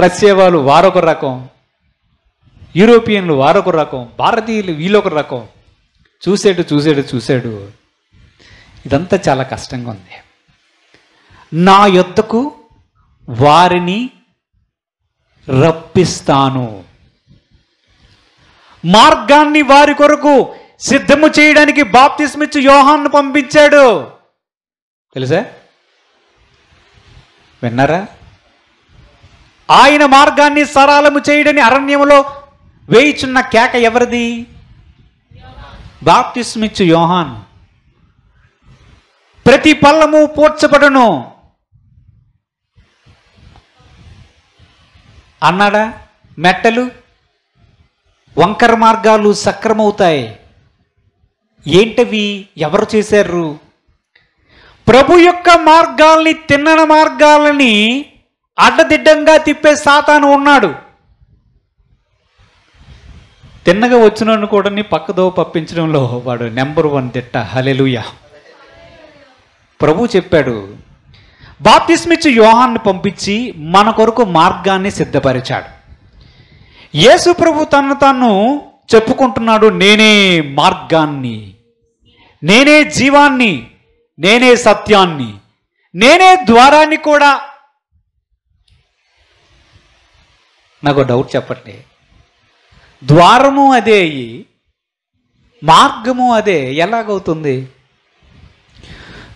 [SPEAKER 2] రష్యా వాళ్ళు వారొక రకం, యూరోపియన్లు వారొక రకం, భారతీయులు వీళ్ళొక రకం. చూసాడు చూసాడు చూసాడు. ఇదంతా చాలా కష్టంగా ఉంది. నా యొద్దకు వారిని రప్పిస్తాను, మార్గాన్ని వారి కొరకు సిద్ధము చేయడానికి బాప్తిస్మిచ్చు యోహాన్ను పంపించాడు. తెలుసా? విన్నారా? ఆయన మార్గాన్ని సరళము చేయడని అరణ్యములో వేయిచున్న కేక ఎవరిది? బాప్తిస్మిచ్చు యోహాన్. ప్రతి పల్లము పూడ్చబడును అన్నాడా? మెట్టలు వంకర మార్గాలు సక్రమవుతాయి. ఏంటవి? ఎవరు చేశారు? ప్రభు యొక్క మార్గాల్ని, తిన్నన మార్గాలని అడ్డదిడ్డంగా తిప్పే సాతాను ఉన్నాడు. తిన్నగా వచ్చినోడిని కూడా పక్కదో పంపించడంలో వాడు నెంబర్ 1 తిట్ట. హల్లెలూయా. ప్రభు చెప్పాడు, బాప్తిస్మిచ్చు యోహాన్ని పంపించి మన కొరకు మార్గాన్ని సిద్ధపరిచాడు. యేసు ప్రభు తను తాను చెప్పుకుంటున్నాడు, నేనే మార్గాన్ని, నేనే జీవాన్ని, నేనే సత్యాన్ని, నేనే ద్వారాన్ని కూడా. నాకు డౌట్ చెప్పండి, ద్వారము అదే, మార్గము అదే, ఎలాగవుతుంది?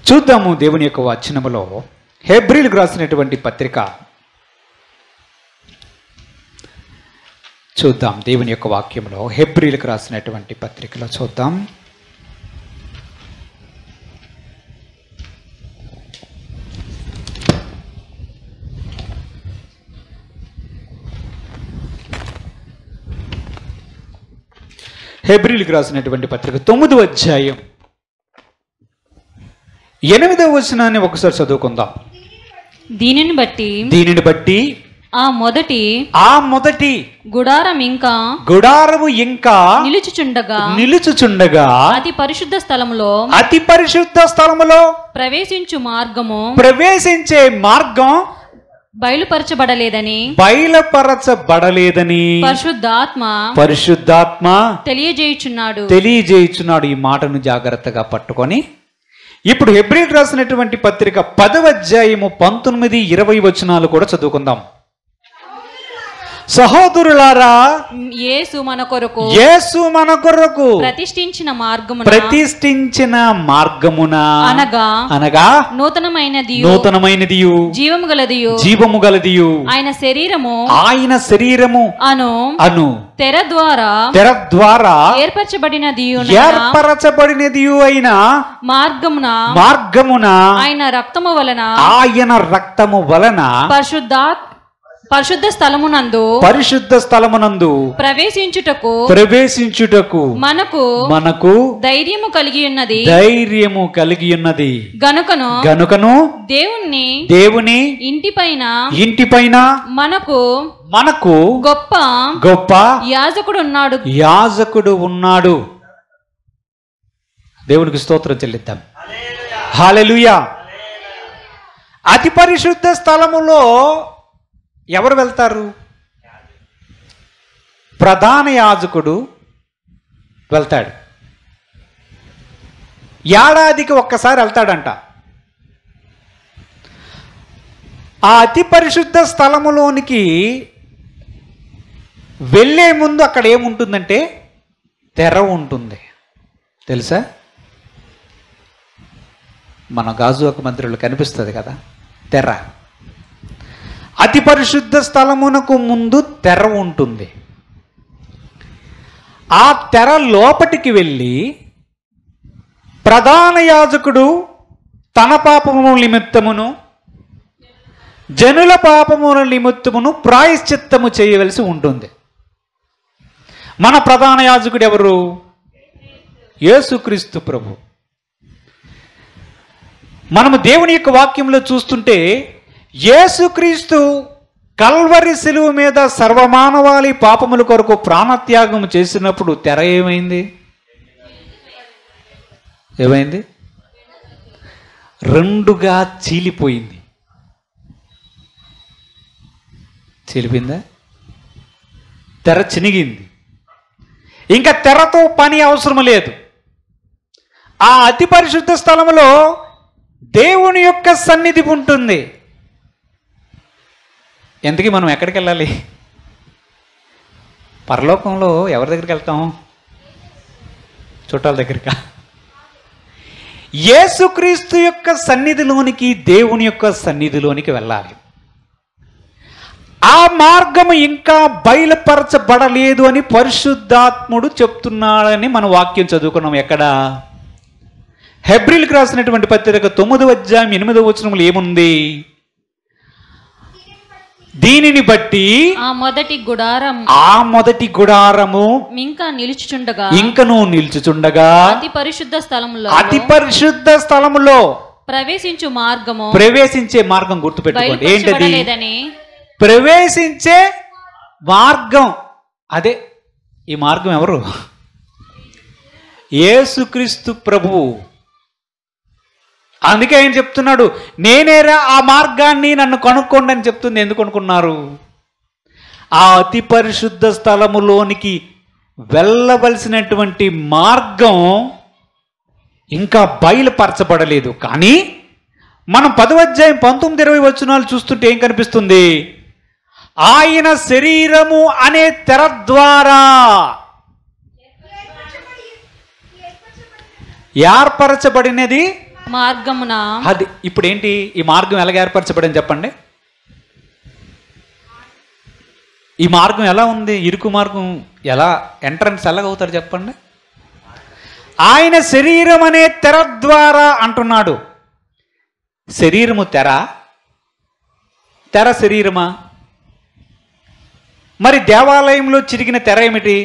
[SPEAKER 2] చూద్దాము దేవుని యొక్క వచనములో. హెబ్రీలకు రాసినటువంటి పత్రిక చూద్దాం. దేవుని యొక్క వాక్యంలో హెబ్రీలకు రాసినటువంటి పత్రికలో చూద్దాం. హెబ్రీలకు రాసినటువంటి పత్రిక 9వ అధ్యాయం 8వ వచనాన్ని ఒకసారి చదువుకుందాం.
[SPEAKER 4] దీనిని బట్టి ఆ మొదటి గుడారము ఇంకా
[SPEAKER 2] నిలుచుచుండగా
[SPEAKER 4] అతి పరిశుద్ధ స్థలములో
[SPEAKER 2] ప్రవేశించే మార్గం
[SPEAKER 4] బయలుపరచబడలేదని
[SPEAKER 2] పరిశుద్ధాత్మ తెలియజేయుచున్నాడు. ఈ మాటను జాగ్రత్తగా పట్టుకొని ఇప్పుడు హెబ్రీలకు రాసినటువంటి పత్రిక 10వ అధ్యాయము 19, 20 వచనాలు కూడా చదువుకుందాం. సహోదరులారా,
[SPEAKER 4] యేసు మన కొరకు ప్రతిష్ఠించిన మార్గమున అనగా నూతనమైనదియు జీవము గలదియు ఆయన శరీరము అను తెర ద్వారా ఏర్పరచబడినదియు అయిన మార్గమున ఆయన రక్తము వలన పరిశుద్ధ స్థలమునందు
[SPEAKER 3] ప్రవేశించుటకు మనకు
[SPEAKER 4] ధైర్యము కలిగి ఉన్నది
[SPEAKER 3] గనుకను దేవుని ఇంటిపైన మనకు గొప్ప యాజకుడు ఉన్నాడు. దేవునికి స్తోత్రం చెల్లిద్దాం. హల్లెలూయా. అతి పరిశుద్ధ స్థలములో ఎవరు వెళ్తారు? ప్రధాన యాజకుడు వెళ్తాడు. ఏడాదికి ఒక్కసారి వెళ్తాడంట. ఆ అతి పరిశుద్ధ స్థలములోనికి వెళ్ళే ముందు అక్కడ ఏముంటుందంటే తెర ఉంటుంది. తెలుసా? మన గాజువాక మందిరంలో కనిపిస్తుంది కదా తెర. అతి పరిశుద్ధ స్థలమునకు ముందు తెర ఉంటుంది. ఆ తెర లోపటికి వెళ్ళి ప్రధాన యాజకుడు తన పాపము నిమిత్తమును జనుల పాపముల నిమిత్తమును ప్రాయశ్చిత్తము చేయవలసి ఉంటుంది. మన ప్రధాన యాజకుడు ఎవరు? యేసుక్రీస్తు ప్రభు. మనము దేవుని యొక్క వాక్యంలో చూస్తుంటే యేసుక్రీస్తు కల్వరి శిలువ మీద సర్వమానవాళి పాపముల కొరకు ప్రాణత్యాగం చేసినప్పుడు తెర ఏమైంది? రెండుగా చీలిపోయింది. చీలిపోయిందా? తెర చినిగింది. ఇంకా తెరతో పని అవసరం లేదు. ఆ అతి పరిశుద్ధ స్థలములో దేవుని యొక్క సన్నిధి ఉంటుంది. ఎందుకు మనం ఎక్కడికి వెళ్ళాలి? పరలోకంలో ఎవరి దగ్గరికి వెళ్తాం? చుట్టాల దగ్గరకా? యేసుక్రీస్తు యొక్క సన్నిధిలోనికి, దేవుని యొక్క సన్నిధిలోనికి వెళ్ళాలి. ఆ మార్గము ఇంకా బయలుపరచబడలేదు అని పరిశుద్ధాత్ముడు చెప్తున్నాడని మన వాక్యం చదువుకున్నాం. ఎక్కడ? హెబ్రీలకు రాసినటువంటి పత్రిక 9వ అధ్యాయం 8వ వచనములో ఏముంది? దీనిని బట్టి
[SPEAKER 4] ఆ మొదటి గుడారము
[SPEAKER 3] ఇంకను నిలుచుచుండగా అతి పరిశుద్ధ స్థలములో ప్రవేశించే మార్గం గుర్తుపెట్టుకోండి. ఏంటది? ప్రవేశించే మార్గం. అదే ఈ మార్గం ఎవరు? యేసుక్రీస్తు ప్రభువు. అందుకే ఆయన చెప్తున్నాడు, నేనేరా ఆ మార్గాన్ని, నన్ను కనుక్కోండి అని చెప్తుంది. ఎందుకు అనుకున్నారు? ఆ అతి పరిశుద్ధ స్థలములోనికి వెళ్ళవలసినటువంటి మార్గం ఇంకా బయలుపరచబడలేదు. కానీ మనం 10వ అధ్యాయం 19-20 వచనాలు చూస్తుంటే ఏం కనిపిస్తుంది? ఆయన శరీరము అనే తెర ద్వారా ఏర్పరచబడినది
[SPEAKER 4] మార్గమున.
[SPEAKER 3] అది ఇప్పుడు ఏంటి? ఈ మార్గం ఎలాగ ఏర్పరచబడింది చెప్పండి. ఈ మార్గం ఎలా ఉంది? ఇరుకు మార్గం ఎలా ఎంట్రన్స్ ఎలాగవుతారు చెప్పండి? ఆయన శరీరం అనే తెర ద్వారా అంటున్నాడు. శరీరము తెర, తెర శరీరమా? మరి దేవాలయంలో చిరిగిన తెర ఏమిటి?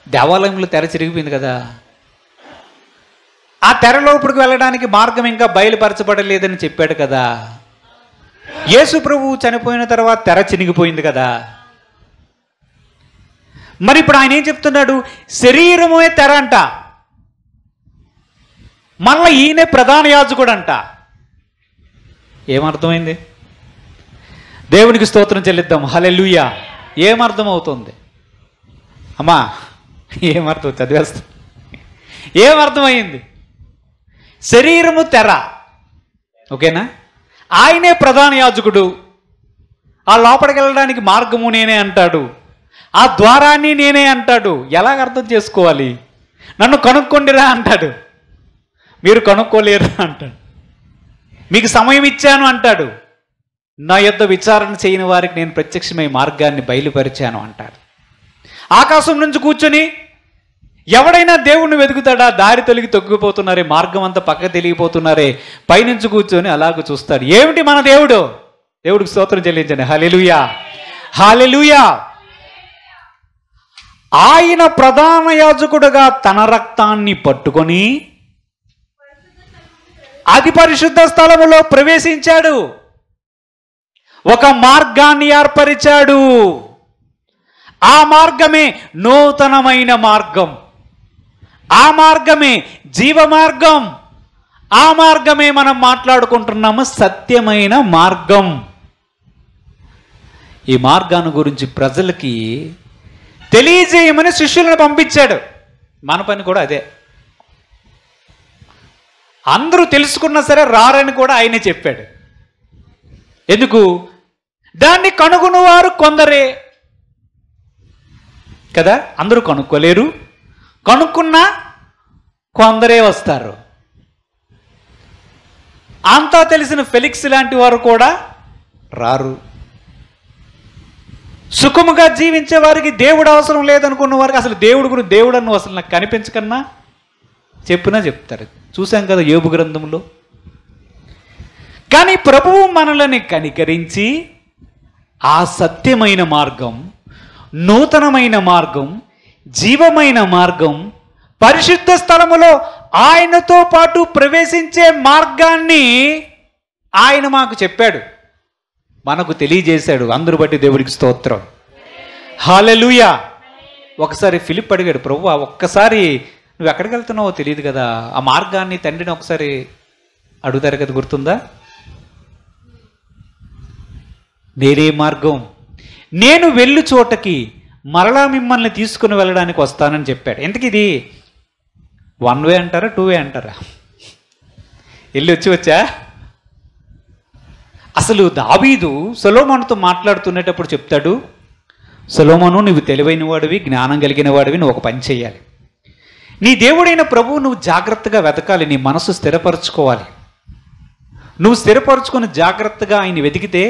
[SPEAKER 3] దేవాలయంలో తెర చిరిగిపోయింది కదా. ఆ తెర లోపలికి వెళ్ళడానికి మార్గం ఇంకా బయలుపరచబడలేదని చెప్పాడు కదా. యేసు ప్రభువు చనిపోయిన తర్వాత తెర చినిగిపోయింది కదా. మరి ఇప్పుడు ఆయన ఏం చెప్తున్నాడు? శరీరమే తెర అంట. మళ్ళీ ఈయనే ప్రధాన యాజకుడు అంట. ఏమర్థమైంది? దేవునికి స్తోత్రం చెల్లిద్దాం. హల్లెలూయా. ఏమర్థం అవుతుంది అమ్మా? ఏమర్థం? చదివేస్తా. ఏమర్థమైంది? శరీరము తెర, ఓకేనా? ఆయనే ప్రధాన యాజకుడు. ఆ లోపలికి వెళ్ళడానికి మార్గము నేనే అంటాడు, ఆ ద్వారాన్ని నేనే అంటాడు. ఎలాగ అర్థం చేసుకోవాలి? నన్ను కనుక్కోండిరా అంటాడు, మీరు కనుక్కోలేరు అంటాడు. మీకు సమయం ఇచ్చాను అంటాడు, నా యొద్ద విచారణ చేయని వారికి నేను ప్రత్యక్షమై మార్గాన్ని బయలుపరిచాను అంటాడు. ఆకాశం నుంచి కూర్చొని ఎవడైనా దేవుణ్ణి వెతుకుతాడా? దారి తొలగి తొక్కిపోతున్నారే, మార్గం అంతా పక్క తెలిగిపోతున్నారే, పైనుంచి కూర్చొని అలాగ చూస్తాడు. ఏమిటి మన దేవుడు? దేవుడికి స్తోత్రం చెల్లించండి. హల్లెలూయా, హల్లెలూయా. ఆయన ప్రధాన యాజకుడుగా తన రక్తాన్ని పట్టుకొని అతి పరిశుద్ధ స్థలములో ప్రవేశించాడు. ఒక మార్గాన్ని ఏర్పరిచాడు. ఆ మార్గమే నూతనమైన మార్గం. ఆ మార్గమే జీవ మార్గం. ఆ మార్గమే మనం మాట్లాడుకుంటున్నాము, సత్యమైన మార్గం. ఈ మార్గాన్ని గురించి ప్రజలకి తెలియజేయమని శిష్యులను పంపించాడు. మన పని కూడా అదే. అందరూ తెలుసుకున్నా సరే రారని కూడా ఆయనే చెప్పాడు. ఎందుకు? దాన్ని కనుగొనేవారు కొందరే కదా. అందరూ కనుక్కోలేరు, కనుక్కున్నా కొందరే వస్తారు. అంతా తెలిసిన ఫెలిక్స్ లాంటి వారు కూడా రారు. సుఖముగా జీవించే వారికి దేవుడు అవసరం లేదనుకున్న వారికి అసలు దేవుడు గురించి దేవుడు అన్న అసలు నాకు కనిపించకన్నా చెప్పినా చెప్తారు. చూసాం కదా యోబు గ్రంథంలో. కానీ ప్రభువు మనల్ని కనికరించి ఆ సత్యమైన మార్గం, నూతనమైన మార్గం, జీవమైన మార్గం, పరిశుద్ధ స్థలములో ఆయనతో పాటు ప్రవేశించే మార్గాన్ని ఆయన మాకు చెప్పాడు, మనకు తెలియజేశాడు. అందరూ బట్టి దేవుడికి స్తోత్రం. హల్లెలూయా. ఒకసారి ఫిలిప్ అడిగాడు, ప్రభువా ఒక్కసారి నువ్వు ఎక్కడికి వెళ్తున్నావో తెలియదు కదా, ఆ మార్గాన్ని తండ్రిని ఒకసారి అడుగుతారు కదా, గుర్తుందా? నేనే మార్గం, నేను వెళ్ళు చోటకి మరలా మిమ్మల్ని తీసుకుని వెళ్ళడానికి వస్తానని చెప్పాడు. ఎందుకు ఇది 1 వే అంటారా 2 వే అంటారా? వెళ్ళి వచ్చా? అసలు దావీదు సొలొమోనుతో మాట్లాడుతునేటప్పుడు చెప్తాడు, సొలొమోను నువ్వు తెలివైన వాడివి, జ్ఞానం కలిగిన వాడివి, నువ్వు ఒక పని చేయాలి. నీ దేవుడైన ప్రభువు నువ్వు జాగ్రత్తగా వెతకాలి, నీ మనసు స్థిరపరచుకోవాలి. నువ్వు స్థిరపరచుకొని జాగ్రత్తగా ఆయన వెతికితే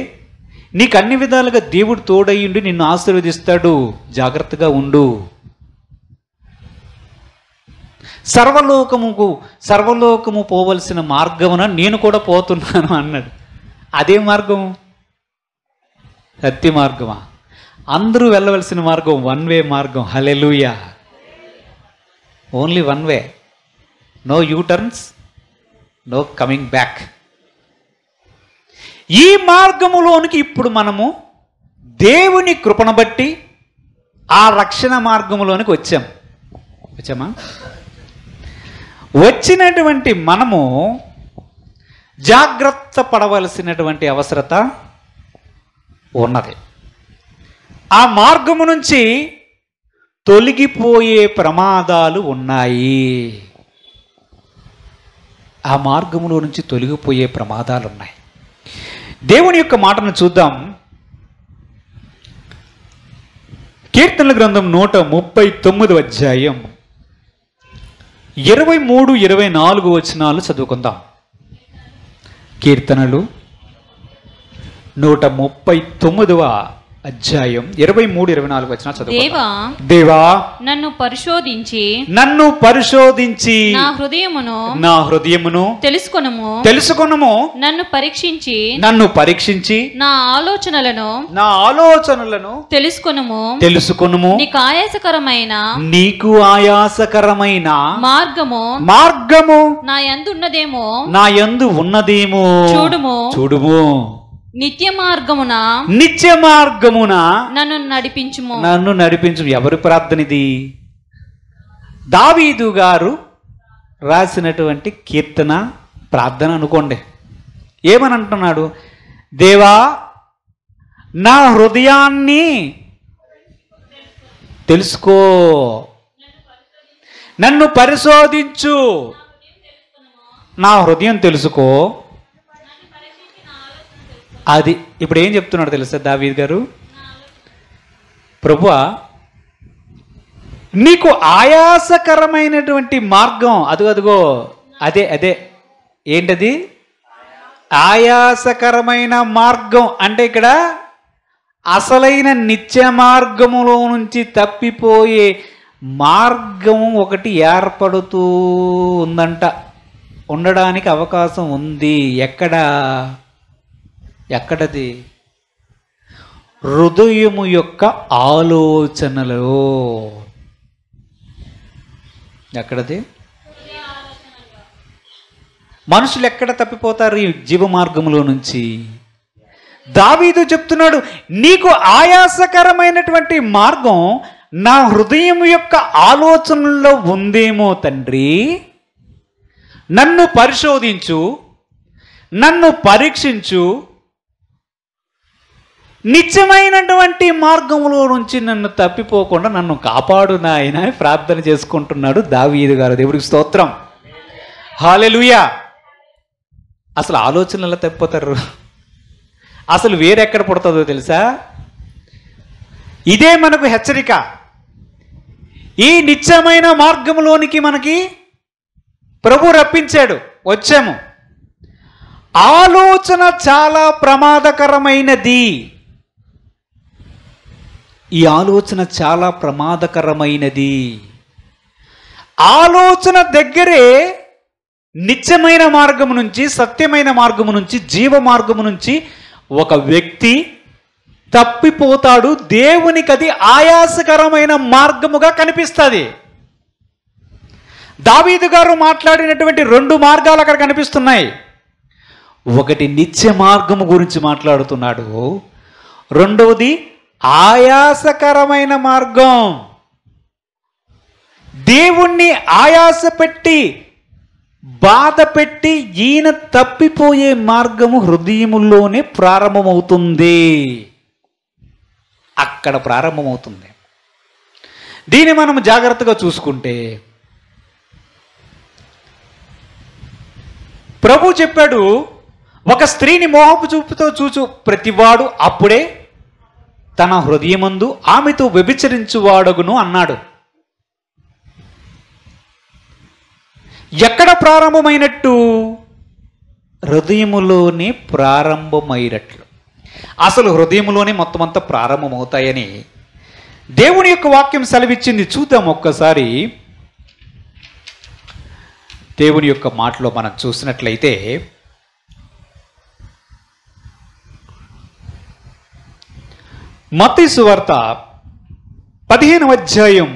[SPEAKER 3] నీకు అన్ని విధాలుగా దేవుడు తోడయ్యుండి నిన్ను ఆశీర్వదిస్తాడు. జాగ్రత్తగా ఉండు. సర్వలోకము పోవలసిన మార్గమున నేను కూడా పోతున్నాను అన్నాడు. అదే మార్గం? సత్య మార్గమా? అందరూ వెళ్ళవలసిన మార్గం 1 వే మార్గం. Hallelujah. Only 1 way, no U turns, no coming back. ఈ మార్గములోనికి ఇప్పుడు మనము దేవుని కృపను బట్టి ఆ రక్షణ మార్గములోనికి వచ్చామా? వచ్చినటువంటి మనము జాగ్రత్త పడవలసినటువంటి అవసరత ఉన్నది. ఆ మార్గము నుంచి తొలగిపోయే ప్రమాదాలు ఉన్నాయి. ఆ మార్గములో నుంచి తొలగిపోయే ప్రమాదాలు ఉన్నాయి. దేవుని యొక్క మాటను చూద్దాం. కీర్తనల గ్రంథం 139వ అధ్యాయం 23, 24 వచనాలు చదువుకుందాం. కీర్తనలు 139వ అధ్యాయం 23, 24 వచనాలు చదువుకుందాం. దేవా
[SPEAKER 4] నన్ను
[SPEAKER 3] పరిశోధించి నా హృదయమును తెలుసుకొనుము.
[SPEAKER 4] నన్ను పరీక్షించి నా ఆలోచనలను తెలుసుకొనుము. నీకు ఆయాసకరమైన మార్గము నా యందు ఉన్నదేమో చూడుము. నిత్య మార్గమున నన్ను నడిపించు. ఎవరి ప్రార్థన ఇది? దావీదు గారు రాసినటువంటి కీర్తన ప్రార్థన అనుకోండి. ఏమని అంటున్నాడు? దేవా నా హృదయాన్ని తెలుసుకో, నన్ను పరిశోధించు, నా హృదయం తెలుసుకో. అది ఇప్పుడు ఏం చెప్తున్నాడు తెలుసా దావీదు గారు? ప్రభువా నీకు ఆయాసకరమైనటువంటి మార్గం అదిగో అదే ఏంటది? ఆయాసకరమైన మార్గం అంటే ఇక్కడ అసలైన నిత్య మార్గములో నుంచి తప్పిపోయే
[SPEAKER 3] మార్గం ఒకటి ఏర్పడుతూ ఉందంట, ఉండడానికి అవకాశం ఉంది. ఎక్కడది? హృదయము యొక్క ఆలోచనలో. ఎక్కడది? మనుషులు ఎక్కడ తప్పిపోతారు ఈ జీవ మార్గంలో నుంచి? దావీదు చెప్తున్నాడు, నీకు ఆయాసకరమైనటువంటి మార్గం నా హృదయం యొక్క ఆలోచనల్లో ఉందేమో తండ్రి. నన్ను పరిశోధించు, నన్ను పరీక్షించు, నిత్యమైనటువంటి మార్గంలో నుంచి నన్ను తప్పిపోకుండా నన్ను కాపాడు నాయన అని ప్రార్థన చేసుకుంటున్నాడు దావీదు గారు. దేవుడికి స్తోత్రం, హల్లెలూయా. అసలు ఆలోచనలు ఎలా తప్పిపోతారు? అసలు వేరెక్కడ పుడుతుందో తెలుసా? ఇదే మనకు హెచ్చరిక. ఈ నిత్యమైన మార్గంలోనికి మనకి ప్రభు రప్పించాడు, వచ్చాము. ఆలోచన చాలా ప్రమాదకరమైనది. ఈ ఆలోచన చాలా ప్రమాదకరమైనది. ఆలోచన దగ్గరే నిత్యమైన మార్గము నుంచి, సత్యమైన మార్గము నుంచి, జీవ మార్గము నుంచి ఒక వ్యక్తి తప్పిపోతాడు. దేవునికి అది ఆయాసకరమైన మార్గముగా కనిపిస్తుంది. దావీదు గారు మాట్లాడినటువంటి 2 మార్గాలు అక్కడ కనిపిస్తున్నాయి. ఒకటి నిత్య మార్గము గురించి మాట్లాడుతున్నాడు, రెండవది ఆయాసకరమైన మార్గం. దేవుణ్ణి ఆయాస పెట్టి, బాధ పెట్టి ఈయన తప్పిపోయే మార్గము హృదయములోనే ప్రారంభమవుతుంది. అక్కడ ప్రారంభమవుతుంది. దీన్ని మనం జాగ్రత్తగా చూసుకుంటే, ప్రభు చెప్పాడు, ఒక స్త్రీని మోహపు చూపుతో చూచు ప్రతివాడు అప్పుడే తన హృదయమందు ఆమెతో వ్యభిచరించువాడగును అన్నాడు. ఎక్కడ ప్రారంభమైనట్టు? హృదయములోనే ప్రారంభమైనట్లు. అసలు హృదయములోనే మొత్తం అంతా ప్రారంభమవుతాయని దేవుని యొక్క వాక్యం సెలవిచ్చింది. చూద్దాం ఒక్కసారి. దేవుని యొక్క మాటలో మనం చూసినట్లయితే, మత్తయి సువార్త 15వ అధ్యాయం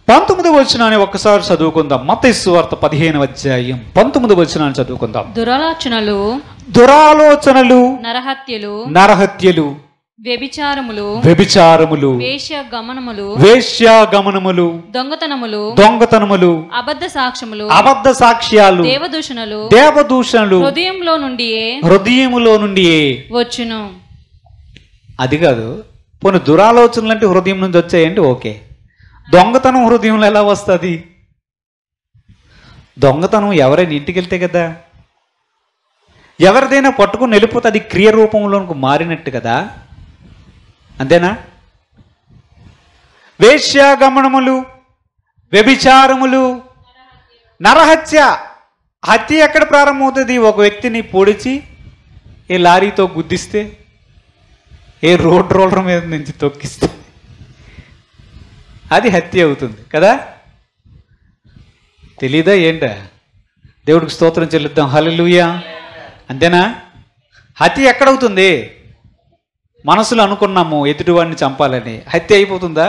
[SPEAKER 3] 19వ వచనాన్ని ఒక్కసారి చదువుకుందాం. మత్తయి సువార్త 15వ అధ్యాయం 19వ వచనాన్ని చదువుకుందాం. దురాలోచనలు, నరహత్యలు, వ్యభిచారములు, వేశ్యాగమనములు, దొంగతనములు, అబద్ధ సాక్ష్యాలు, దేవదూషణలు హృదయములో నుండి వచ్చును. అది కాదు, పోనీ దురాలోచనలు అంటే హృదయం నుంచి వచ్చాయంటే ఓకే. దొంగతనం హృదయంలో ఎలా వస్తుంది? దొంగతనం ఎవరైనా ఇంటికి వెళ్తే కదా, ఎవరిదైనా పట్టుకుని వెళ్ళిపోతే అది క్రియ రూపంలోకి మారినట్టు కదా, అంతేనా? వేశ్యాగమనములు, వ్యభిచారములు, నరహత్య. హత్య ఎక్కడ ప్రారంభమవుతుంది? ఒక వ్యక్తిని పొడిచి ఏ లారీతో గుద్దిస్తే, ఏ రోడ్ రోలర్ మీద నుంచి తొక్కిస్తే అది హత్య అవుతుంది కదా. తెలీదా ఏంటా? దేవుడికి స్తోత్రం చెల్లిద్దాం, హల్లెలూయా. అంతేనా? హత్య ఎక్కడవుతుంది? మనసులో అనుకున్నాము ఎదుటివాడిని చంపాలని, హత్య అయిపోతుందా?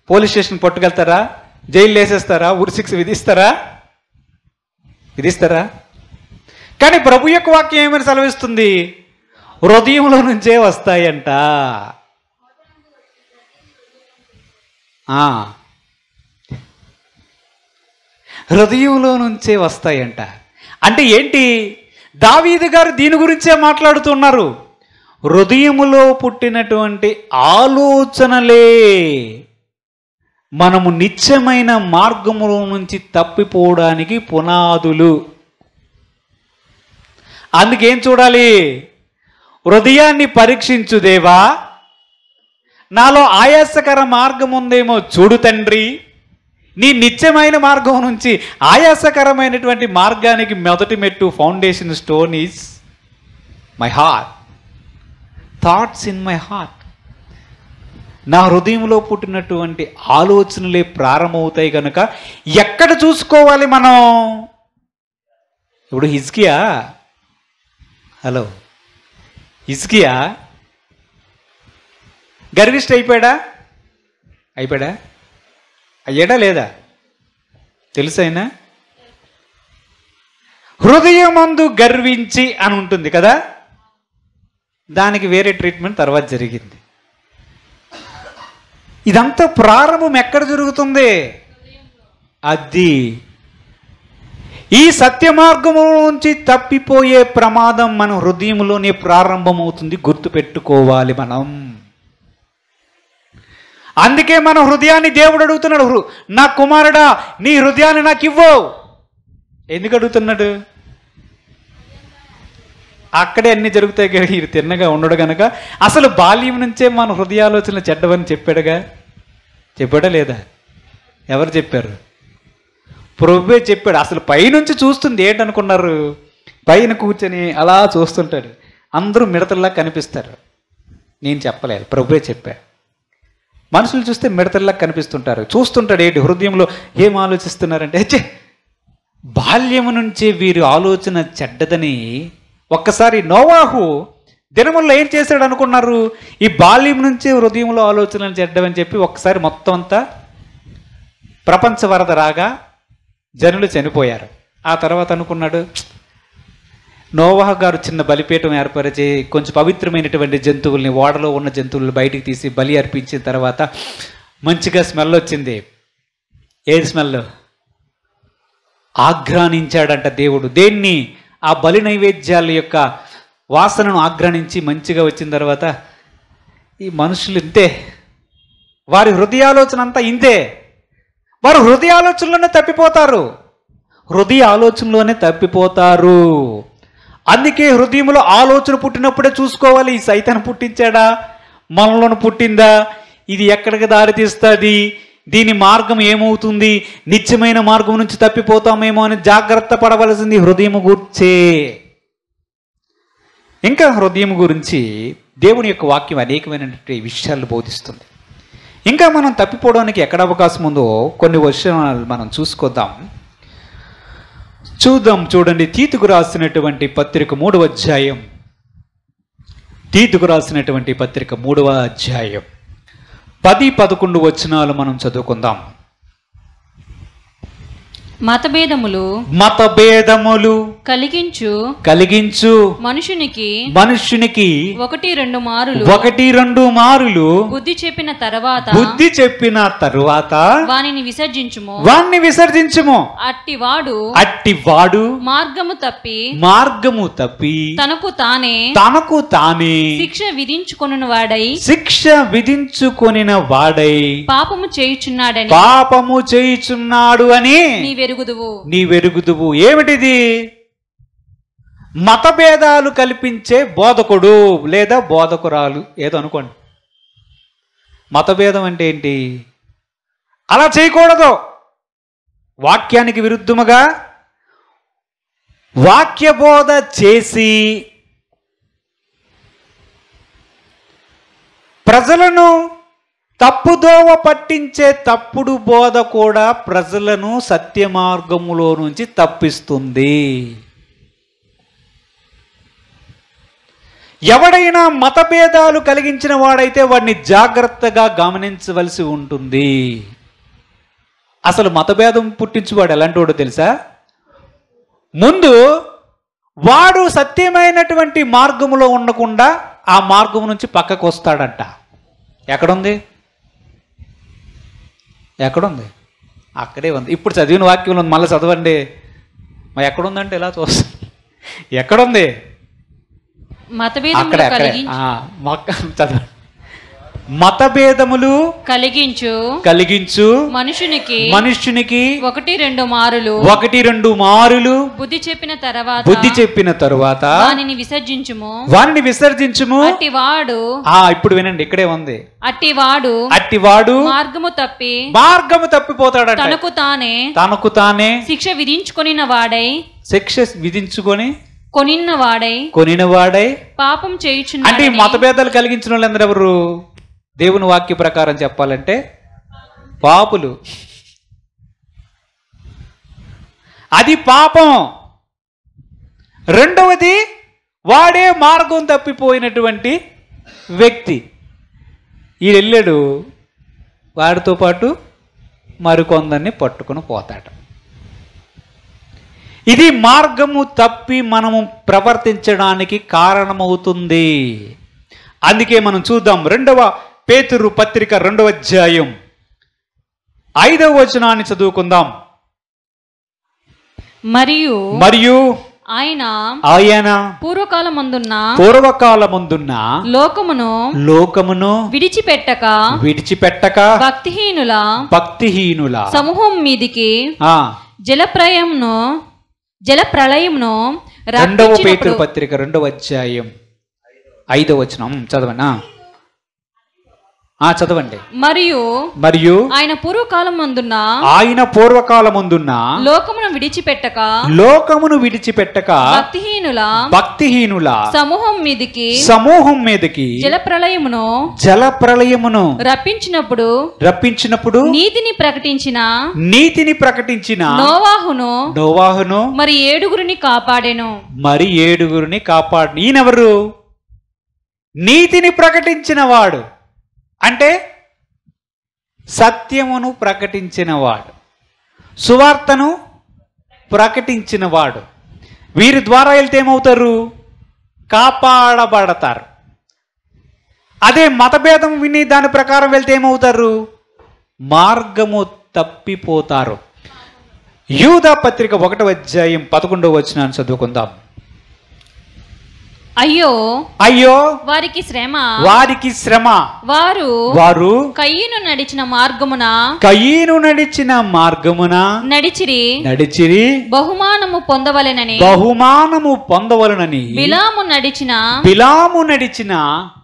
[SPEAKER 3] పోలీస్ స్టేషన్ పట్టుకెళ్తారా? జైలు వేసేస్తారా? ఉరి శిక్ష విధిస్తారా? కానీ ప్రభు యొక్క వాక్యం ఏమని సెలవిస్తుంది? హృదయంలో నుంచే వస్తాయంట. హృదయంలో నుంచే వస్తాయంట. అంటే ఏంటి? దావీదు గారు దీని గురించే మాట్లాడుతున్నారు. హృదయములో పుట్టినటువంటి ఆలోచనలే మనము నిత్యమైన మార్గములో నుంచి తప్పిపోవడానికి పునాదులు. అందుకేం చూడాలి? హృదయాన్ని పరీక్షించు దేవా, నాలో ఆయాసకర మార్గం ఉందేమో చూడు తండ్రి. నీ నిత్యమైన మార్గం నుంచి ఆయాసకరమైనటువంటి మార్గానికి మొదటి మెట్టు, foundation stone is my heart, thoughts in my heart. నా హృదయంలో పుట్టినటువంటి ఆలోచనలే ప్రారంభమవుతాయి కనుక ఎక్కడ చూసుకోవాలి మనం? ఇప్పుడు హిజ్కియా, హలో, హిజ్కియా గర్విష్ఠ అయిపోయాడా? అయ్యాడా లేదా? తెలుసైనా హృదయమందు గర్వించి అని ఉంటుంది కదా, దానికి వేరే ట్రీట్మెంట్ తర్వాత జరిగింది. ఇదంతా ప్రారంభం ఎక్కడ జరుగుతుంది? అది ఈ సత్య మార్గము నుంచి తప్పిపోయే ప్రమాదం మన హృదయంలోనే ప్రారంభమవుతుంది. గుర్తుపెట్టుకోవాలి మనం. అందుకే మన హృదయాన్ని దేవుడు అడుగుతున్నాడు, నా కుమారుడా నీ హృదయాన్ని నాకు ఇవ్వు. ఎందుకు అడుగుతున్నాడు? అక్కడే అన్ని జరుగుతాయి కనుక, ఇది తిన్నగా ఉండడు కనుక. అసలు బాల్యం నుంచే మన హృదయాలోచనలు చెడ్డవని చెప్పాడా లేదా? ఎవరు చెప్పారు? ప్రభువే చెప్పాడు. అసలు పైనుంచి చూస్తుంది ఏంటనుకున్నారు? పైన కూర్చొని అలా చూస్తుంటాడు, అందరూ మిడతల్లా కనిపిస్తారు. నేను చెప్పలేదు, ప్రభువే చెప్పాడు. మనుషులు చూస్తే మిడతల్లా కనిపిస్తుంటారు, చూస్తుంటాడు ఏంటి హృదయంలో ఏం ఆలోచిస్తున్నారంటే బాల్యము నుంచే వీరి ఆలోచన చెడ్డదని. ఒక్కసారి నోవాహు దినముల్లో ఏం చేశాడు అనుకున్నారు? ఈ బాల్యం నుంచే హృదయంలో ఆలోచనలు చెడ్డవని చెప్పి ఒక్కసారి మొత్తం అంతా ప్రపంచ వరద రాగా జనులు చనిపోయారు. ఆ తర్వాత అనుకున్నాడు, నోవాహు గారు చిన్న బలిపీఠం ఏర్పరిచి కొంచెం పవిత్రమైనటువంటి జంతువుల్ని, ఓడలో ఉన్న జంతువులను బయటికి తీసి బలి అర్పించిన తర్వాత మంచిగా స్మెల్ వచ్చింది. ఏది స్మెల్? ఆఘ్రానించాడంట దేవుడు. దేన్ని? ఆ బలి నైవేద్యాల యొక్క వాసనను ఆఘ్రానించి మంచిగా వచ్చిన తర్వాత ఈ మనుషులు ఇంతే, వారి హృదయాలోచన అంతా ఇంతే. వారు హృదయాలోచనలోనే తప్పిపోతారు. అందుకే హృదయంలో ఆలోచన పుట్టినప్పుడే చూసుకోవాలి, ఈ సైతాన్ని పుట్టించాడా, మనలోను పుట్టిందా, ఇది ఎక్కడికి దారి తీస్తుంది, దీని మార్గం ఏమవుతుంది, నిత్యమైన మార్గం నుంచి తప్పిపోతామేమో అని జాగ్రత్త పడవలసింది హృదయం గుర్చే. ఇంకా హృదయం గురించి దేవుని యొక్క వాక్యం అనేకమైనటువంటి విషయాలు బోధిస్తుంది. ఇంకా మనం తప్పిపోవడానికి ఎక్కడ అవకాశం ఉందో కొన్ని విషయాలు మనం చూడండి. తీతుకు రాసినటువంటి పత్రిక 3వ అధ్యాయం. తీతుకు రాసినటువంటి పత్రిక 3వ అధ్యాయం 10-11 వచనాలు మనం చదువుకుందాం. మతభేదములు కలిగించు మనుషునికి
[SPEAKER 4] 1-2
[SPEAKER 3] మారులు
[SPEAKER 4] బుద్ధి చెప్పిన తరువాత వానిని విసర్జించుము.
[SPEAKER 3] అట్టివాడు మార్గము తప్పి తనకు తానే
[SPEAKER 4] శిక్ష విధించుకొనిన వాడై పాపము చేయుచున్నాడు
[SPEAKER 3] అని నీవెరుగుదువు. ఏమిటిది? మతభేదాలు కల్పించే బోధకుడు లేదా బోధకురాలు ఏదో అనుకోండి. మతభేదం అంటే ఏంటి? అలా చేయకూడదు. వాక్యానికి విరుద్ధముగా వాక్య బోధ చేసి ప్రజలను తప్పుదోవ పట్టించే తప్పుడు బోధ కూడా ప్రజలను సత్య మార్గములో నుంచి తప్పిస్తుంది. ఎవడైనా మతభేదాలు కలిగించిన వాడైతే వాడిని జాగ్రత్తగా గమనించవలసి ఉంటుంది. అసలు మతభేదం పుట్టించువాడు ఎలాంటి వాడో తెలుసా? ముందు వాడు సత్యమైనటువంటి మార్గములో ఉండకుండా ఆ మార్గం నుంచి పక్కకు వస్తాడంట. ఎక్కడుంది? అక్కడే ఉంది. ఇప్పుడు చదివిన వాక్యంలో మళ్ళీ చదవండి. మరి ఎక్కడుందంటే ఇలా చూస్తా. ఎక్కడుంది? మతభేదములు కలిగించు మనుషునికి
[SPEAKER 4] 1-2
[SPEAKER 3] మారులు
[SPEAKER 4] బుద్ధి
[SPEAKER 3] చెప్పిన తరువాత
[SPEAKER 4] వానిని
[SPEAKER 3] విసర్జించుము. ఇప్పుడు వినండి, ఇక్కడే ఉంది. అట్టివాడు మార్గము తప్పిపోతాడు. తనకు తానే
[SPEAKER 4] శిక్ష విధించుకొని
[SPEAKER 3] కొనిన వాడై
[SPEAKER 4] పాపం చేయుచున్నాడు.
[SPEAKER 3] అంటే మతభేదాలు కలిగించిన వాళ్ళు అందరూ ఎవరు? దేవుని వాక్య ప్రకారం చెప్పాలంటే పాపులు. అది పాపం. రెండవది వాడే మార్గం తప్పిపోయినటువంటి వ్యక్తి. ఈ వెళ్ళాడు, వాడితో పాటు మరికొందరిని పట్టుకుని పోతాడు. ఇది మార్గము తప్పి మనము ప్రవర్తించడానికి కారణమవుతుంది. అందుకే మనం చూద్దాం 2వ పేతురు పత్రిక 2వ అధ్యాయం 5వ వచనాన్ని చదువుకుందాం. మరియు ఆయన పూర్వకాలమందున్న లోకమును విడిచిపెట్టక భక్తిహీనుల
[SPEAKER 4] సమూహం మీదికి జలప్రళయమును
[SPEAKER 3] 2వ పేతురు పత్రిక 2వ అధ్యాయం 5వ వచనం చదవనా? చదవండి. మరియు ఆయన పూర్వకాలమందున్న లోకమును విడిచిపెట్టక భక్తిహీనుల సమూహం మీదికి జలప్రళయమును రప్పించినప్పుడు నీతిని ప్రకటించిన నోవాహును మరి ఏడుగురిని కాపాడెను. ఈయనెవరు? నీతిని ప్రకటించిన వాడు అంటే సత్యమును ప్రకటించినవాడు, సువార్తను ప్రకటించినవాడు. వీరి ద్వారా వెళ్తే ఏమవుతారు? కాపాడబడతారు. అదే మతభేదం విని దాని ప్రకారం వెళ్తే ఏమవుతారు? మార్గము తప్పిపోతారు. యూదా పత్రిక 1వ అధ్యాయం 11వ వచనాన్ని చదువుకుందాం.
[SPEAKER 4] అయ్యో వారికి శ్రమ వారు కయ్యను నడిచిన మార్గమున నడిచిరి బహుమానము పొందవలెనని బిలాము నడిచిన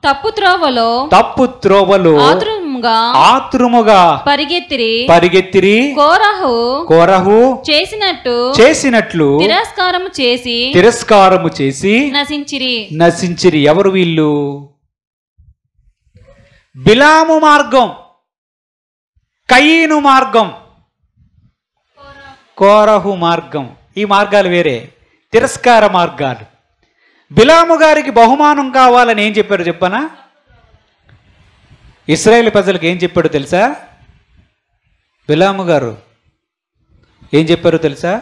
[SPEAKER 4] తప్పు త్రోవలో ఆతురముగా పరిగెత్తిరి కోరహు చేసినట్లు తిరస్కారము చేసి నశించిరి. ఎవరు వీళ్ళు? బిలాము మార్గం, కయీను మార్గం, కోరహు మార్గం. ఈ మార్గాలు వేరే, తిరస్కార మార్గాలు. బిలాము గారికి బహుమానం కావాలని ఏం చెప్పారు చెప్పనా? ఇశ్రాయేలు ప్రజలకు ఏం చెప్పాడు తెలుసా? బిలాము గారు ఏం చెప్పారో తెలుసా?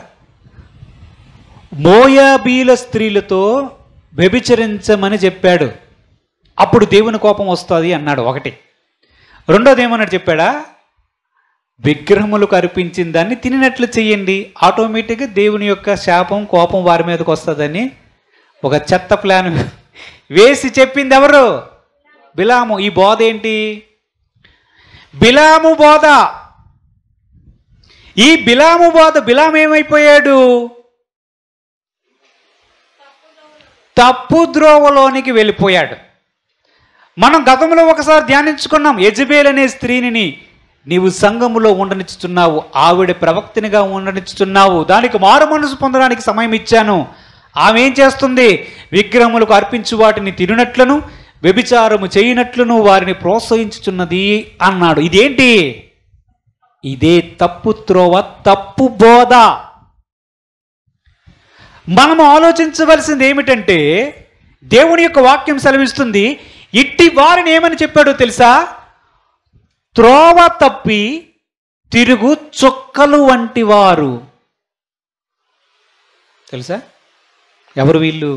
[SPEAKER 4] మోయాబీల స్త్రీలతో వ్యభిచరించమని చెప్పాడు. అప్పుడు దేవుని కోపం వస్తుంది అన్నాడు. ఒకటి. రెండోది ఏమన్నాడు చెప్పాడా? విగ్రహములకు అర్పించిన దాన్ని తినినట్లు చెయ్యండి, ఆటోమేటిక్గా దేవుని యొక్క శాపం కోపం వారి మీదకి వస్తుందని ఒక చెత్త ప్లాన్ వేసి చెప్పింది ఎవరు? బిలాము. ఈ బోధ ఏంటి? బిలాము బోధ. ఈ బిలాము బోధ, బిలాము ఏమైపోయాడు? తప్పు ద్రోవలోనికి వెళ్ళిపోయాడు. మనం గతంలో ఒకసారి ధ్యానించుకున్నాం. యెజబేల్ అనే స్త్రీని నీవు సంఘములో ఉండనిచ్చుతున్నావు, ఆవిడ ప్రవక్తనిగా ఉండనిచ్చుతున్నావు, దానికి మారు మనసు పొందడానికి సమయం ఇచ్చాను. ఆమె ఏం చేస్తుంది? విగ్రహములకు అర్పించు వాటిని తినట్లను వ్యభిచారము చేయనట్లును వారిని ప్రోత్సహించుచున్నది అన్నాడు. ఇదేంటి? ఇదే తప్పు త్రోవ, తప్పు బోధ. మనము ఆలోచించవలసింది ఏమిటంటే, దేవుని యొక్క వాక్యం సెలవిస్తుంది, ఇట్టి వారిని ఏమని చెప్పాడో తెలుసా? త్రోవ తప్పి తిరుగు చుక్కలు వంటి వారు. తెలుసా ఎవరు వీళ్ళు?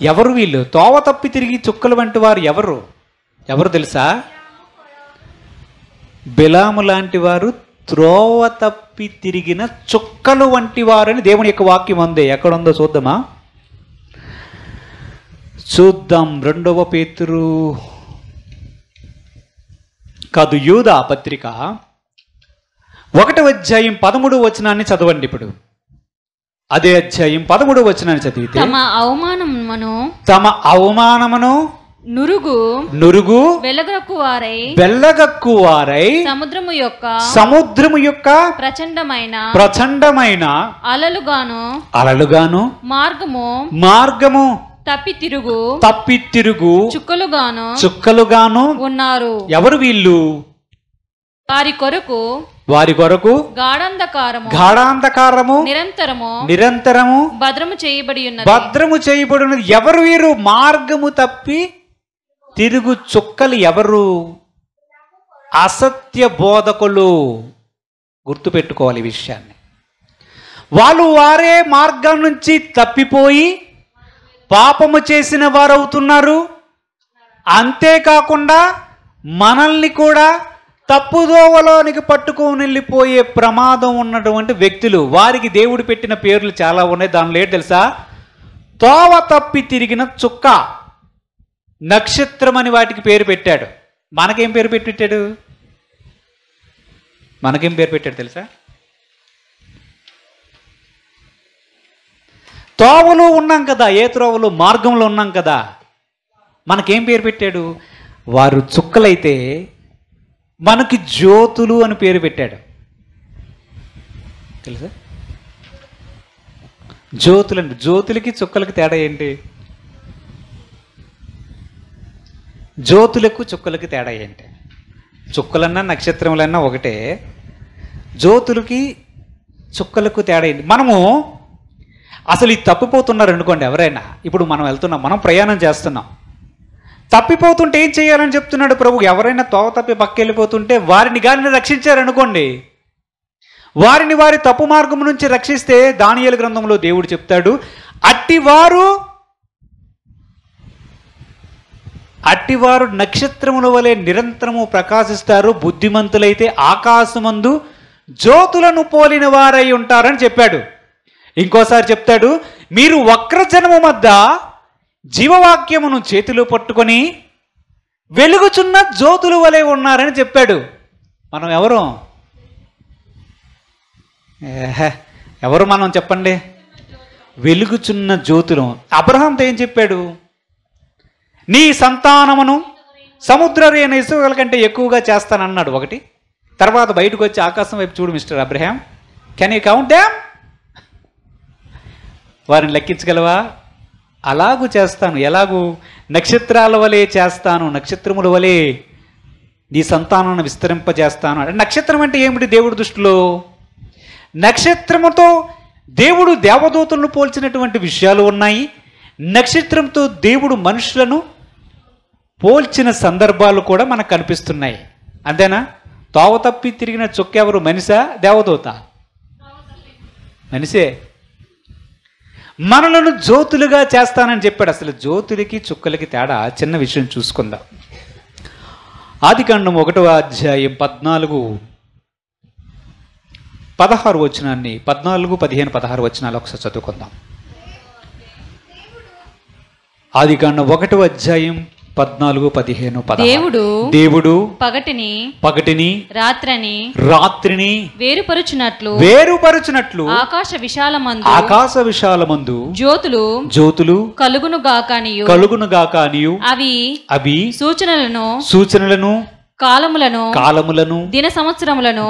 [SPEAKER 4] ఎవరు వీళ్ళు? తోవ తప్పి తిరిగి చుక్కలు వంటి వారు ఎవరు తెలుసా? బిలాము లాంటి వారు త్రోవ తప్పి తిరిగిన చుక్కలు వంటి వారని దేవుని యొక్క వాక్యం ఉంది. ఎక్కడుందో చూద్దామా? చూద్దాం. 2వ పేతురు కాదు, యూదా పత్రిక 1వ అధ్యాయం 13వ వచనాన్ని చదవండి. ఇప్పుడు అదే అధ్యాయం 13వ వచనాన్ని చదివితే, తమ అవమానమును
[SPEAKER 3] నురుగు
[SPEAKER 2] వెలగక్కువారై
[SPEAKER 3] సముద్రము యొక్క
[SPEAKER 2] ప్రచండమైన
[SPEAKER 3] అలలుగాను మార్గము తప్పితిరుగు చుక్కలుగాను
[SPEAKER 2] ఉన్నారు.
[SPEAKER 3] ఎవరు వీళ్ళు? వారి కొరకు గాఢాంధకారము నిరంతరము భద్రము చేయబడి ఉన్నది. ఎవరు వీరు? మార్గము తప్పి తిరుగు చుక్కలు. ఎవరు? అసత్య బోధకులు. గుర్తుపెట్టుకోవాలి ఈ విషయాన్ని. వాళ్ళు వారే మార్గం నుంచి తప్పిపోయి పాపము చేసిన వారు అవుతున్నారు. అంతేకాకుండా మనల్ని కూడా తప్పుదోవలోనికి పట్టుకొని వెళ్ళిపోయే ప్రమాదం ఉన్నటువంటి వ్యక్తులు. వారికి దేవుడు పెట్టిన పేర్లు చాలా ఉన్నాయి. దానిలో ఏంటి తెలుసా? తోవ తప్పి తిరిగిన చుక్క, నక్షత్రం అని వాటికి పేరు పెట్టాడు. మనకేం పేరు పెట్టాడు? తెలుసా? తోవలో ఉన్నాం కదా, ఏ త్రోవలో? మార్గంలో ఉన్నాం కదా. మనకేం పేరు పెట్టాడు? వారు చుక్కలైతే మనకి జ్యోతులు అని పేరు పెట్టాడు. తెలుసా? జ్యోతులండి. జ్యోతులకి చుక్కలకి తేడా ఏంటి? జ్యోతులకు చుక్కలకి తేడా ఏంటి? చుక్కలన్నా నక్షత్రములన్నా ఒకటే. జ్యోతులకి చుక్కలకు తేడా ఏంటి? మనము అసలు ఈ తప్పిపోతున్నారు అనుకోండి ఎవరైనా. ఇప్పుడు మనం వెళ్తున్నాం, మనం ప్రయాణం చేస్తున్నాం. తప్పిపోతుంటే ఏం చేయాలని చెప్తున్నాడు ప్రభు? ఎవరైనా తోవ తప్పి పక్కెళ్ళిపోతుంటే వారిని గాని రక్షించారనుకోండి, వారిని వారి తప్పు మార్గం నుంచి రక్షిస్తే దానియేలు గ్రంథంలో దేవుడు చెప్తాడు, అట్టివారు నక్షత్రముల వలె నిరంతరము ప్రకాశిస్తారు. బుద్ధిమంతులైతే ఆకాశమందు జ్యోతులను పోలిన వారై ఉంటారని చెప్పాడు. ఇంకోసారి చెప్తాడు, మీరు వక్రజనము మధ్య జీవవాక్యమును చేతిలో పట్టుకొని వెలుగుచున్న జ్యోతుల వలె ఉన్నారని చెప్పాడు. మనం ఎవరు మనం చెప్పండి? వెలుగుచున్న జ్యోతులు. అబ్రహాంతో ఏం చెప్పాడు? నీ సంతానమును సముద్రరేణ ఇసుకల కంటే ఎక్కువగా చేస్తానన్నాడు ఒకటి. తర్వాత బయటకు వచ్చి ఆకాశం వైపు చూడు mister Abraham, can you count them? వారిని లెక్కించగలవా? అలాగూ చేస్తాను. ఎలాగూ? నక్షత్రాల వలె చేస్తాను, నక్షత్రముల వలె నీ సంతానాన్ని విస్తరింపజేస్తాను. అంటే నక్షత్రం అంటే ఏమిటి దేవుడి దృష్టిలో? నక్షత్రముతో దేవుడు దేవదూతలను పోల్చినటువంటి విషయాలు ఉన్నాయి. నక్షత్రంతో దేవుడు మనుషులను పోల్చిన సందర్భాలు కూడా మనకు కనిపిస్తున్నాయి. అంతేనా? తోవ తప్పి తిరిగిన చుక్క ఎవరు? మనిషా దేవదూత? మనిషే. మనలను జ్యోతులుగా చేస్తానని చెప్పాడు. అసలు జ్యోతులకి చుక్కలకి తేడా చిన్న విషయం చూసుకుందాం. ఆదికాండం 1వ అధ్యాయం 14-16 వచనాన్ని 14, 15, 16 వచనాలు ఒకసారి చదువుకుందాం. ఆదికాండం 1వ అధ్యాయం 14, 15, 16. దేవుడు పగటిని రాత్రిని వేరుపరుచునట్లు ఆకాశ విశాలమందు జ్యోతులు కలుగును గాకనియు అవి సూచనలను కాలములను దిన సంవత్సరములను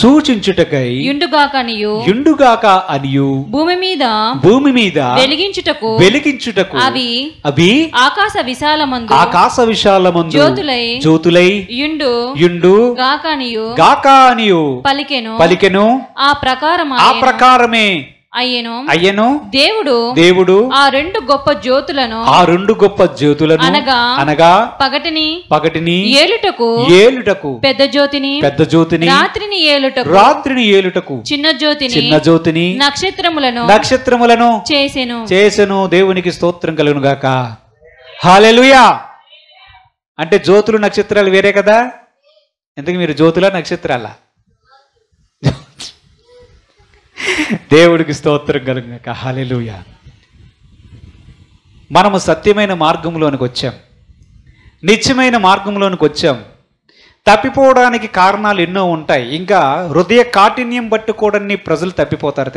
[SPEAKER 3] సూచించుటకై యుండుగాక అనియు భూమి మీద వెలిగించుటకు అవి ఆకాశ విశాలమందు జ్యోతులై యుండు గాక అనియు పలికెను. ఆ ప్రకారమే అయ్యెను. దేవుడు ఆ రెండు గొప్ప జ్యోతులను అనగా పగటిని ఏలుటకు పెద్ద జ్యోతిని రాత్రిని ఏలుటకు చిన్న జ్యోతిని నక్షత్రములను చేసెను. దేవునికి స్తోత్రం కలుగును గాక. హల్లెలూయా. అంటే జ్యోతులు నక్షత్రాలు వేరే కదా. ఎందుకు మీరు జ్యోతుల నక్షత్రాల? దేవుడికి స్తోత్రం కలుగుగాక. హల్లెలూయా. మనము సత్యమైన మార్గంలోనికి వచ్చాం, నిత్యమైన మార్గంలోనికి వచ్చాం. తప్పిపోవడానికి కారణాలు ఎన్నో ఉంటాయి. ఇంకా హృదయ కాఠిన్యం పట్టుకోవడాన్ని ప్రజలు తప్పిపోతారు.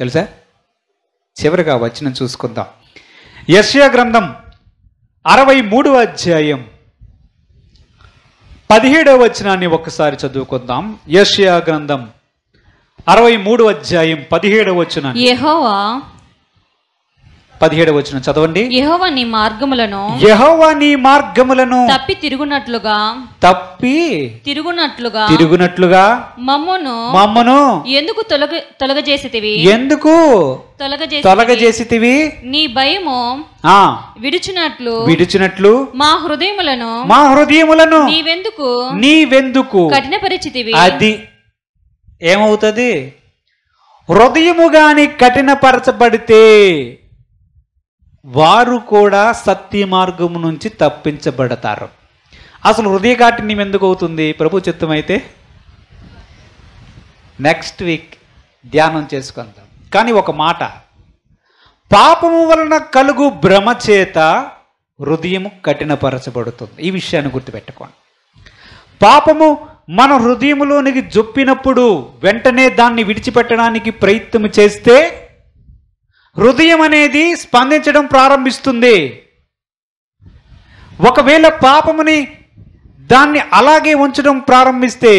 [SPEAKER 3] తెలుసా? చివరిగా వచనం చూసుకుందాం. యెషయా గ్రంథం 63వ అధ్యాయం 17వ వచనాన్ని ఒక్కసారి చదువుకుందాం. యెషయా గ్రంథం 63వ అధ్యాయం 17వ వచనాన్ని.
[SPEAKER 5] యెహోవా
[SPEAKER 3] 17వ వచనం చదవండి.
[SPEAKER 5] యెహోవా నీ మార్గములను
[SPEAKER 3] యెహోవా నీ మార్గములను
[SPEAKER 5] తప్పి
[SPEAKER 3] తిరుగునట్లుగా మమ్మను
[SPEAKER 5] ఎందుకు తొలగజేసితివి
[SPEAKER 3] ఎందుకు తొలగజేసితివి
[SPEAKER 5] నీ భయము
[SPEAKER 3] ఆ
[SPEAKER 5] విడుచునట్లు మా హృదయములను
[SPEAKER 3] నీవెందుకు
[SPEAKER 5] కఠినపరిచితివి.
[SPEAKER 3] అది ఏమవుతుంది? హృదయము గాని కఠినపరచబడితే వారు కూడా సత్య మార్గము నుంచి తప్పించబడతారు. అసలు హృదయ కాఠిన్యం ఎందుకు అవుతుంది? ప్రభు చిత్తమైతే నెక్స్ట్ వీక్ ధ్యానం చేసుకుందాం. కానీ ఒక మాట, పాపము వలన కలుగు భ్రమ చేత హృదయము కఠినపరచబడుతుంది. ఈ విషయాన్ని గుర్తుపెట్టుకోండి. పాపము మన హృదయములోనికి జొప్పినప్పుడు వెంటనే దాన్ని విడిచిపెట్టడానికి ప్రయత్నం చేస్తే హృదయం అనేది స్పందించడం ప్రారంభిస్తుంది. ఒకవేళ పాపముని దాన్ని అలాగే ఉంచడం ప్రారంభిస్తే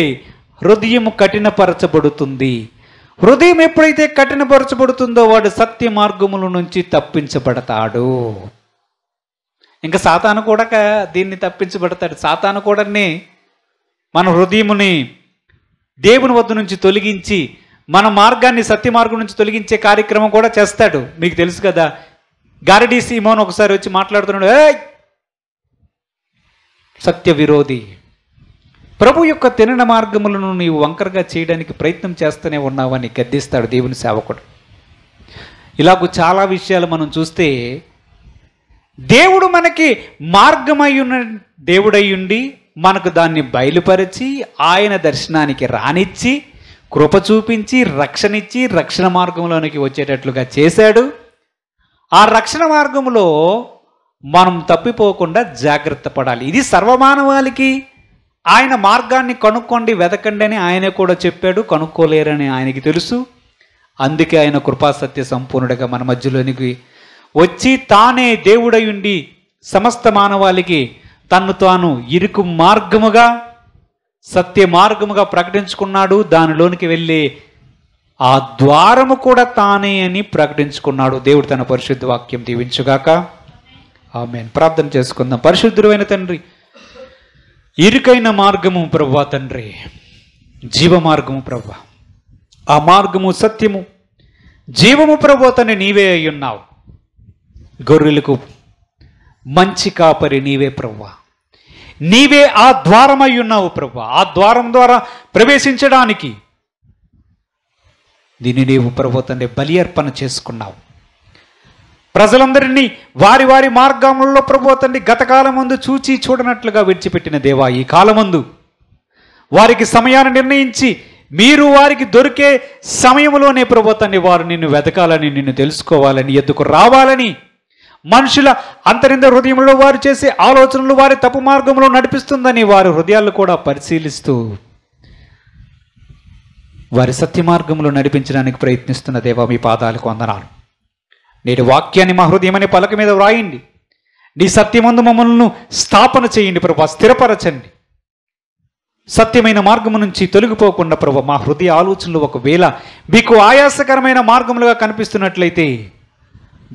[SPEAKER 3] హృదయము కఠినపరచబడుతుంది. హృదయం ఎప్పుడైతే కఠినపరచబడుతుందో వాడు సత్య మార్గముల నుంచి తప్పించబడతాడు. ఇంకా సాతాను కూడా దీన్ని తప్పించబడతాడు. సాతాను కూడా మన హృదయముని దేవుని వద్ద నుంచి తొలగించి మన మార్గాన్ని సత్య మార్గం నుంచి తొలగించే కార్యక్రమం కూడా చేస్తాడు. మీకు తెలుసు కదా, గారడీ సీమోన్ ఒకసారి వచ్చి మాట్లాడుతున్నాడు, ఏయ్ సత్య విరోధి, ప్రభు యొక్క తినన మార్గములను నీవు వంకరగా చేయడానికి ప్రయత్నం చేస్తూనే ఉన్నావని గద్దిస్తాడు దేవుని సేవకుడు. ఇలాగూ చాలా విషయాలు మనం చూస్తే దేవుడు మనకి మార్గమై ఉన్న దేవుడై ఉండి మనకు దాన్ని బయలుపరిచి ఆయన దర్శనానికి రానిచ్చి కృప చూపించి రక్షణిచ్చి రక్షణ మార్గంలోనికి వచ్చేటట్లుగా చేశాడు. ఆ రక్షణ మార్గంలో మనం తప్పిపోకుండా జాగ్రత్త పడాలి. ఇది సర్వమానవాళికి ఆయన మార్గాన్ని కనుక్కోండి, వెతకండి అని ఆయన కూడా చెప్పాడు. కనుక్కోలేరని ఆయనకి తెలుసు. అందుకే ఆయన కృపాసత్య సంపూర్ణుడిగా మన మధ్యలోనికి వచ్చి తానే దేవుడై ఉండి సమస్త మానవాళికి తన్ను తాను ఇరుకు మార్గముగా సత్య మార్గముగా ప్రకటించుకున్నాడు. దానిలోనికి వెళ్ళి ఆ ద్వారము కూడా తానే అని ప్రకటించుకున్నాడు. దేవుడు తన పరిశుద్ధ వాక్యం దీవించుగాక. ఆమేన్. ప్రార్థన చేసుకుందాం. పరిశుద్ధుడైన తండ్రి, ఇరుకైన మార్గము ప్రభువా తండ్రి, జీవ మార్గము ప్రభువా, ఆ మార్గము సత్యము జీవము ప్రభువా తండ్రి నీవే అయ్యున్నావు. గొర్రెలకు మంచి కాపరి నీవే ప్రభువా, నీవే ఆ ద్వారమై ఉన్నావు ప్రభువా. ఆ ద్వారం ద్వారా ప్రవేశించడానికి దీన్ని నీవు ప్రభువా తండ్రి బలి అర్పణ చేసుకున్నావు. ప్రజలందరినీ వారి వారి మార్గంలో ప్రభువా తండ్రి గతకాలం ముందు చూచి చూడనట్లుగా విడిచిపెట్టిన దేవా, ఈ కాలమందు వారికి సమయాన్ని నిర్ణయించి మీరు వారికి దొరికే సమయంలోనే ప్రభువా తండ్రి వారు నిన్ను వెతకాలని, నిన్ను తెలుసుకోవాలని, ఎద్దుకు రావాలని, మనుషుల అంతరింద హృదయంలో వారు చేసే ఆలోచనలు వారి తప్పు మార్గంలో నడిపిస్తుందని వారి హృదయాలు కూడా పరిశీలిస్తూ వారి సత్య మార్గంలో నడిపించడానికి ప్రయత్నిస్తున్న దేవా, మీ పాదాలకు వందనాలు. నేటి వాక్యాన్ని మా హృదయం అనే పలక మీద వ్రాయండి. నీ సత్యమందు మమ్మల్ని స్థాపన చేయండి ప్రభా, స్థిరపరచండి. సత్యమైన మార్గము నుంచి తొలగిపోకుండా ప్రభా మా హృదయ ఆలోచనలు ఒకవేళ మీకు ఆయాసకరమైన మార్గములుగా కనిపిస్తున్నట్లయితే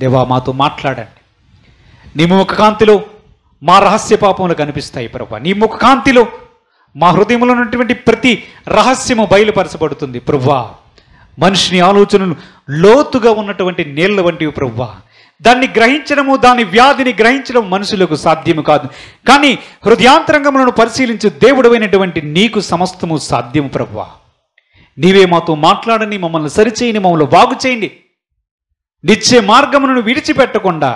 [SPEAKER 3] దేవా మాతో మాట్లాడండి. నీ ముఖ కాంతిలో మా రహస్య పాపములు కనిపిస్తాయి ప్రభా. నీ ముఖ కాంతిలో మా హృదయంలో ఉన్నటువంటి ప్రతి రహస్యము బయలుపరచబడుతుంది ప్రభువా. మనిషిని ఆలోచనలు లోతుగా ఉన్నటువంటి నీళ్ల వంటివి ప్రభువా. దాన్ని గ్రహించడము, దాని వ్యాధిని గ్రహించడం మనుషులకు సాధ్యము కాదు. కానీ హృదయాంతరంగములను పరిశీలించు దేవుడైనటువంటి నీకు సమస్తము సాధ్యము ప్రభువా. నీవే మాతో మాట్లాడని, మమ్మల్ని సరిచేయని, మమ్మల్ని బాగు చేయండి. నిత్య మార్గమును విడిచిపెట్టకుండా,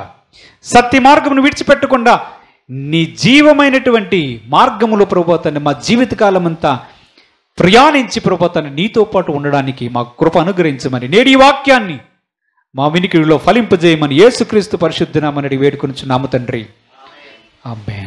[SPEAKER 3] సత్య మార్గమును విడిచిపెట్టకుండా నీ జీవమైనటువంటి మార్గములో ప్రభువా మా జీవితకాలం అంతా ప్రయాణించి ప్రభువా నీతో పాటు ఉండడానికి మా కృప అనుగ్రహించమని నేడి ఈ వాక్యాన్ని మా వినికిడిలో ఫలింపజేయమని యేసుక్రీస్తు పరిశుద్ధ నామమున వేడుకొనుచున్నాము తండ్రి. ఆమేన్.